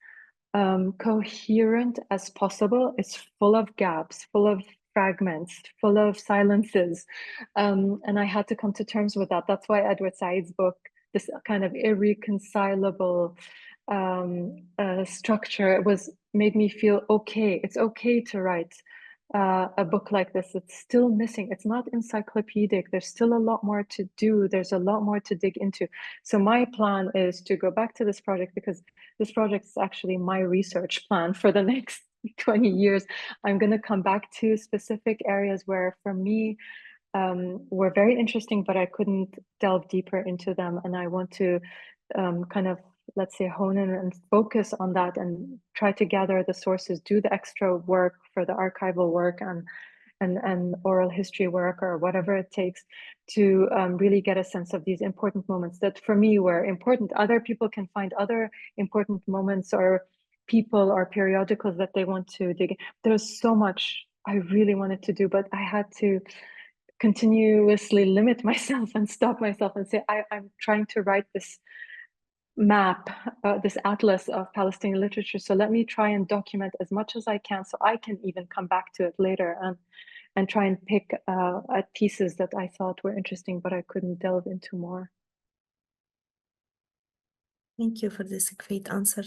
coherent as possible. It's full of gaps, full of fragments, full of silences. And I had to come to terms with that. That's why Edward Said's book, this kind of irreconcilable structure, made me feel okay. It's okay to write a book like this. It's still missing. It's not encyclopedic. There's still a lot more to do. There's a lot more to dig into. So my plan is to go back to this project, because this project is actually my research plan for the next 20 years. I'm going to come back to specific areas where, for me, were very interesting, but I couldn't delve deeper into them. And I want to kind of, let's say, hone in and focus on that and try to gather the sources, do the extra work for the archival work and oral history work, or whatever it takes, to really get a sense of these important moments that for me were important. Other people can find other important moments or people or periodicals that they want to dig in. There's so much I really wanted to do, but I had to continuously limit myself and stop myself and say, I'm trying to write this map, this atlas of Palestinian literature. So let me try and document as much as I can, so I can even come back to it later and try and pick at pieces that I thought were interesting, but I couldn't delve into more. Thank you for this great answer.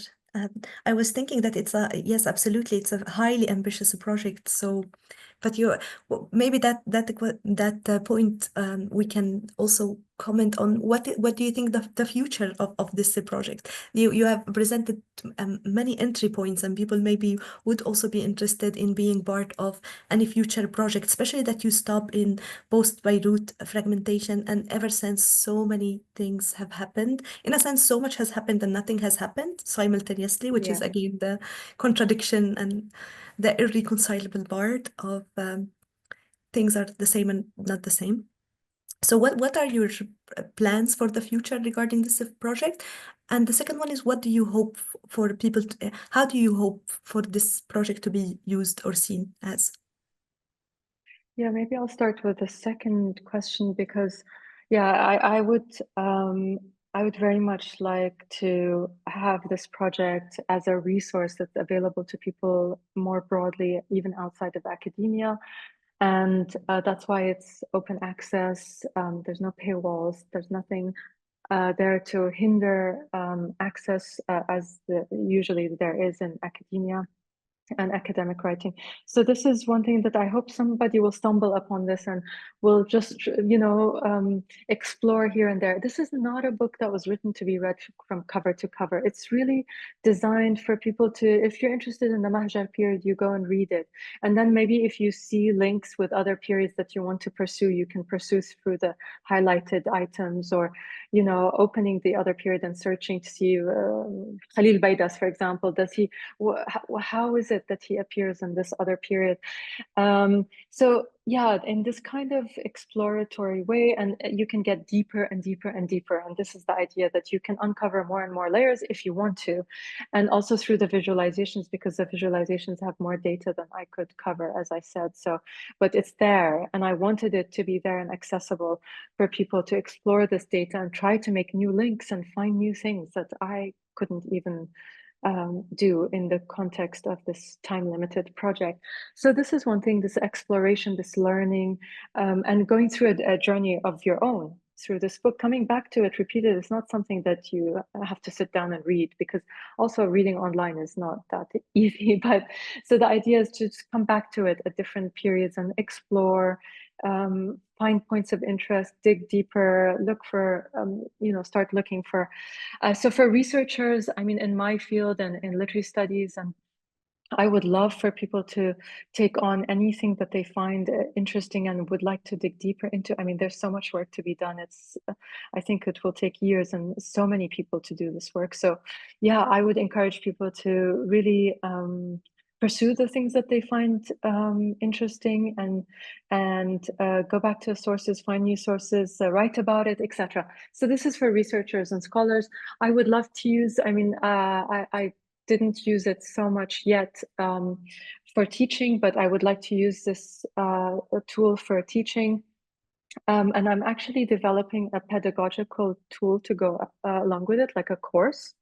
I was thinking that yes, absolutely, it's a highly ambitious project. So, but maybe that point we can also comment on what do you think the future of this project? You have presented many entry points, and people maybe would also be interested in being part of any future project, especially that you stop in post-Beirut fragmentation, and ever since so many things have happened. In a sense, so much has happened and nothing has happened simultaneously, which is again the contradiction and the irreconcilable part of things are the same and not the same. So what are your plans for the future regarding this project? And the second one is, what do you hope for people how do you hope for this project to be used or seen as? Yeah, maybe I'll start with the second question, because I would very much like to have this project as a resource that's available to people more broadly, even outside of academia. And that's why it's open access. There's no paywalls. There's nothing there to hinder access as usually there is in academia and academic writing. So this is one thing that I hope somebody will stumble upon this and will just, explore here and there. This is not a book that was written to be read from cover to cover. It's really designed for people to, if you're interested in the Mahjar period, you go and read it. And then maybe if you see links with other periods that you want to pursue, you can pursue through the highlighted items, or, opening the other period and searching to see Khalil Baidas, for example, how is it that he appears in this other period? So yeah, in this kind of exploratory way, and you can get deeper and deeper and deeper. And this is the idea, that you can uncover more and more layers if you want to. And also through the visualizations, because the visualizations have more data than I could cover, as I said. So, but it's there, and I wanted it to be there and accessible for people to explore this data and try to make new links and find new things that I couldn't even do in the context of this time-limited project. So this is one thing, this exploration, this learning, and going through a journey of your own through this book. Coming back to it repeated is not something that you have to sit down and read, because also reading online is not that easy. But so the idea is to just come back to it at different periods and explore, find points of interest, dig deeper, look for, start looking for. So for researchers, I mean, in my field and in literary studies, and I would love for people to take on anything that they find interesting and would like to dig deeper into. I mean, there's so much work to be done. I think it will take years and so many people to do this work. So yeah, I would encourage people to really pursue the things that they find interesting, and go back to sources, find new sources, write about it, etc. So this is for researchers and scholars. I would love to use, I didn't use it so much yet for teaching, but I would like to use this tool for teaching. And I'm actually developing a pedagogical tool to go along with it, like a course.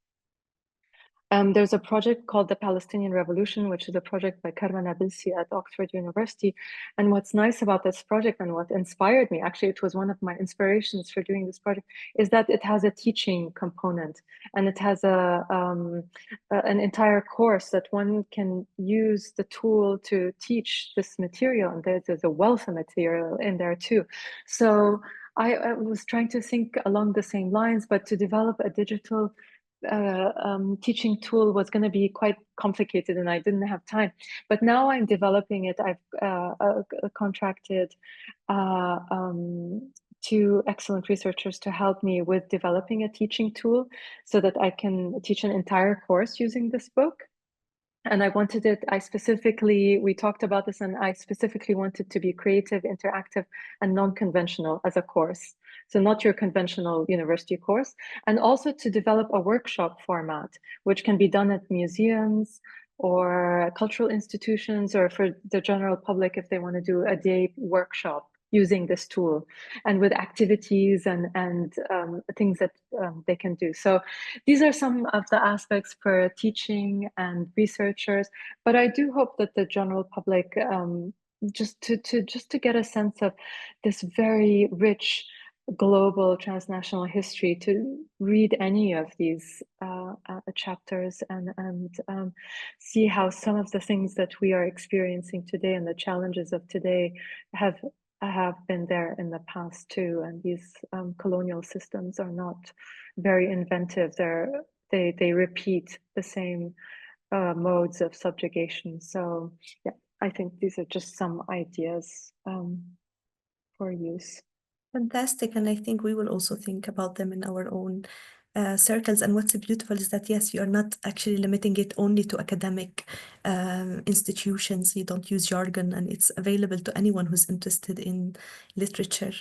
There's a project called the Palestinian Revolution, which is a project by Karma Nabilsi at Oxford University. And what's nice about this project, and what inspired me, actually it was one of my inspirations for doing this project, is that it has a teaching component, and it has an entire course that one can use the tool to teach this material. And there's a wealth of material in there too. So I was trying to think along the same lines, but to develop a digital teaching tool was going to be quite complicated, and I didn't have time. But now I'm developing it. I've contracted 2 excellent researchers to help me with developing a teaching tool so that I can teach an entire course using this book. And I wanted it, we talked about this, and I specifically wanted to be creative, interactive, and non-conventional as a course. So not your conventional university course. And also to develop a workshop format, which can be done at museums or cultural institutions, or for the general public if they want to do a day workshop using this tool, and with activities and things that they can do. So these are some of the aspects for teaching and researchers, but I do hope that the general public, just to get a sense of this very rich global transnational history, to read any of these chapters and see how some of the things that we are experiencing today and the challenges of today have been there in the past too. And these colonial systems are not very inventive. They repeat the same modes of subjugation. So yeah, I think these are just some ideas for use. Fantastic. And I think we will also think about them in our own circles. And what's beautiful is that, yes, you're not actually limiting it only to academic institutions. You don't use jargon, and it's available to anyone who's interested in literature.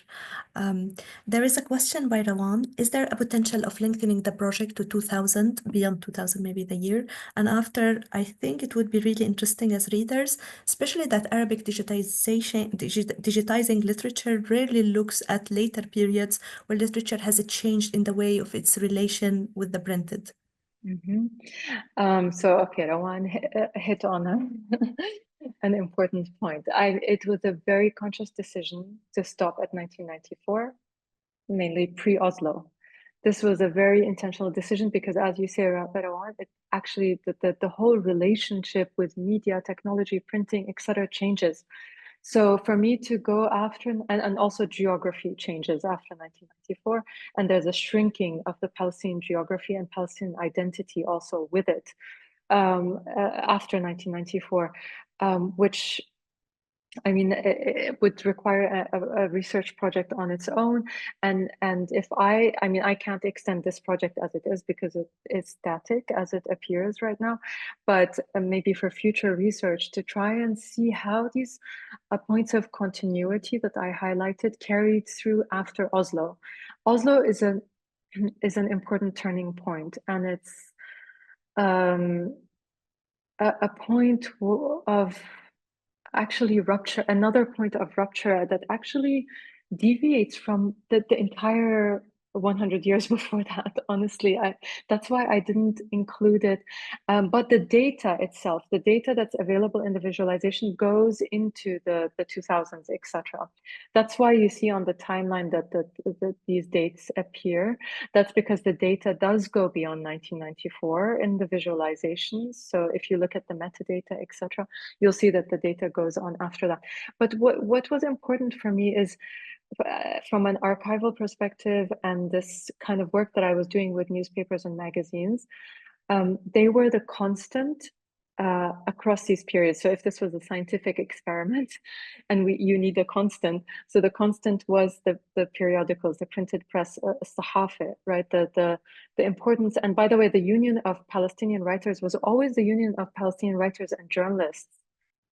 There is a question by Rawan. Is there a potential of lengthening the project to 2000, beyond 2000, maybe the year? And after, I think it would be really interesting as readers, especially that Arabic digitizing literature rarely looks at later periods where literature has changed in the way of its relation with the printed. So, okay, Rawan hit on an important point. It was a very conscious decision to stop at 1994, mainly pre-Oslo. This was a very intentional decision because, as you say, Rawan, it actually, the whole relationship with media, technology, printing, etc., changes. So for me to go after, and also geography changes after 1994, and there's a shrinking of the Palestinian geography and Palestinian identity also with it after 1994, which, I mean, it would require a research project on its own. And if I mean, I can't extend this project as it is because it is static as it appears right now, but maybe for future research to try and see how these points of continuity that I highlighted carried through after Oslo. Oslo is an important turning point, and it's a point of actually rupture, another point of rupture that actually deviates from the entire 100 years before that. Honestly, that's why I didn't include it. But the data itself, the data that's available in the visualization goes into the 2000s, etc. That's why you see on the timeline that these dates appear. That's because the data does go beyond 1994 in the visualizations. So if you look at the metadata, etc., you'll see that the data goes on after that. But what was important for me is, from an archival perspective and this kind of work that I was doing with newspapers and magazines, they were the constant across these periods. So if this was a scientific experiment and you need a constant, so the constant was the periodicals, the printed press, Sa'ahfir, right? The importance, and by the way, the Union of Palestinian Writers was always the Union of Palestinian Writers and Journalists.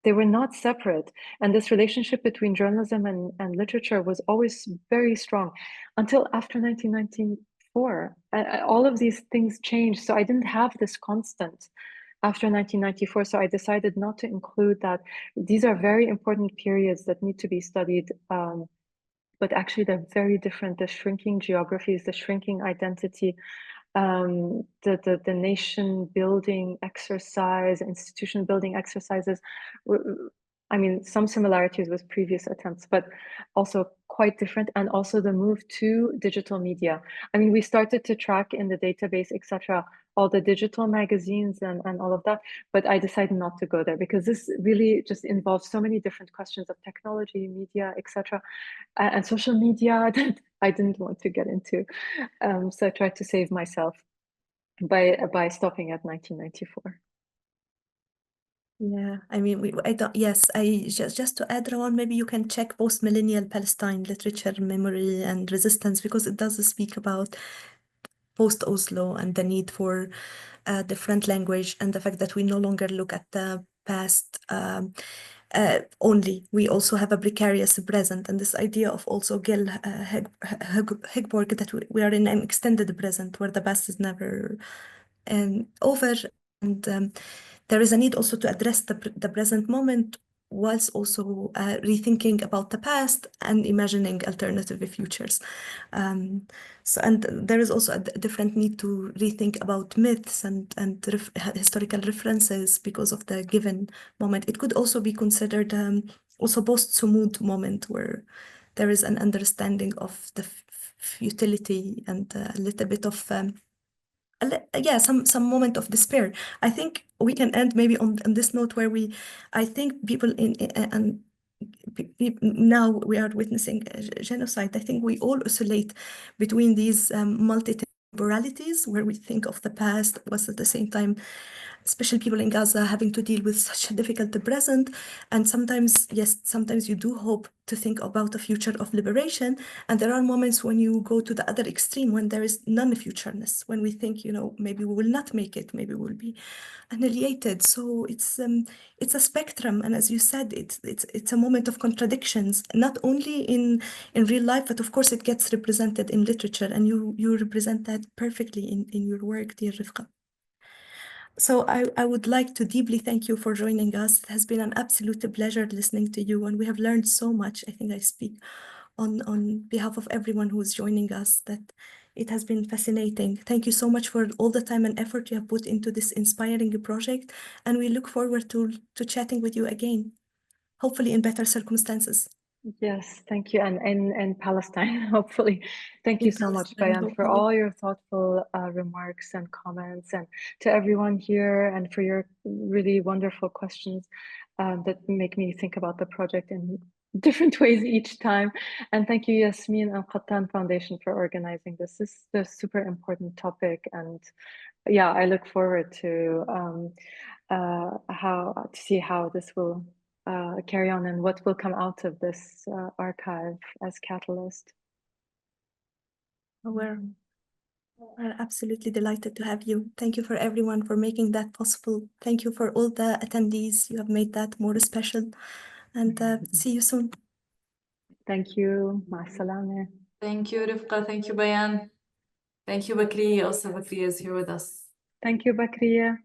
They were not separate. And this relationship between journalism and literature was always very strong until after 1994. All of these things changed. So I didn't have this constant after 1994. So I decided not to include that. These are very important periods that need to be studied. But actually they're very different. The shrinking geographies, the shrinking identity, the nation building exercise, institution building exercises. I mean, some similarities with previous attempts, but also quite different. And also the move to digital media. I mean, we started to track in the database, etc., all the digital magazines and all of that, but I decided not to go there because this really just involves so many different questions of technology, media, etc., and social media that I didn't want to get into. So I tried to save myself by stopping at 1994. Yeah, I mean, I don't. Yes, I just to add, Rawan, maybe you can check post-millennial Palestine literature, memory, and resistance, because it does speak about post-Oslo and the need for a different language, and the fact that we no longer look at the past only. We also have a precarious present, and this idea of also Gil Hegborg, that we are in an extended present where the past is never over, and there is a need also to address the present moment whilst also rethinking about the past and imagining alternative futures. So, and there is also a different need to rethink about myths and historical references because of the given moment. It could also be considered also post-Sumud moment, where there is an understanding of the futility and a little bit of yeah, some moment of despair. I think we can end maybe on this note where I think people now we are witnessing genocide. I think we all oscillate between these multi-temporalities where we think of the past was at the same time especially people in Gaza having to deal with such a difficult present. And sometimes, yes, sometimes you do hope to think about a future of liberation. And there are moments when you go to the other extreme, when there is non-futureness, when we think, you know, maybe we will not make it, maybe we'll be annihilated. So it's a spectrum, and as you said, it's a moment of contradictions, not only in real life, but of course it gets represented in literature, and you represent that perfectly in your work, dear Rifqah. So I would like to deeply thank you for joining us. It has been an absolute pleasure listening to you, and we have learned so much. I think I speak on behalf of everyone who is joining us, that it has been fascinating. Thank you so much for all the time and effort you have put into this inspiring project, and we look forward to chatting with you again, hopefully in better circumstances. Yes, thank you. And in Palestine, hopefully. Thank you so much, Bayan, for all your thoughtful remarks and comments, and to everyone here, and for your really wonderful questions that make me think about the project in different ways each time. And thank you, Yasmin and Qattan Foundation, for organizing this. This is a super important topic. And yeah, I look forward to see how this will carry on and what will come out of this archive as catalyst. We're absolutely delighted to have you. Thank you for everyone for making that possible. Thank you for all the attendees. You have made that more special. And see you soon. Thank you. Ma salama. Thank you, Rifqah. Thank you, Bayan. Thank you, Bakriya. Also, Bakriya is here with us. Thank you, Bakriya.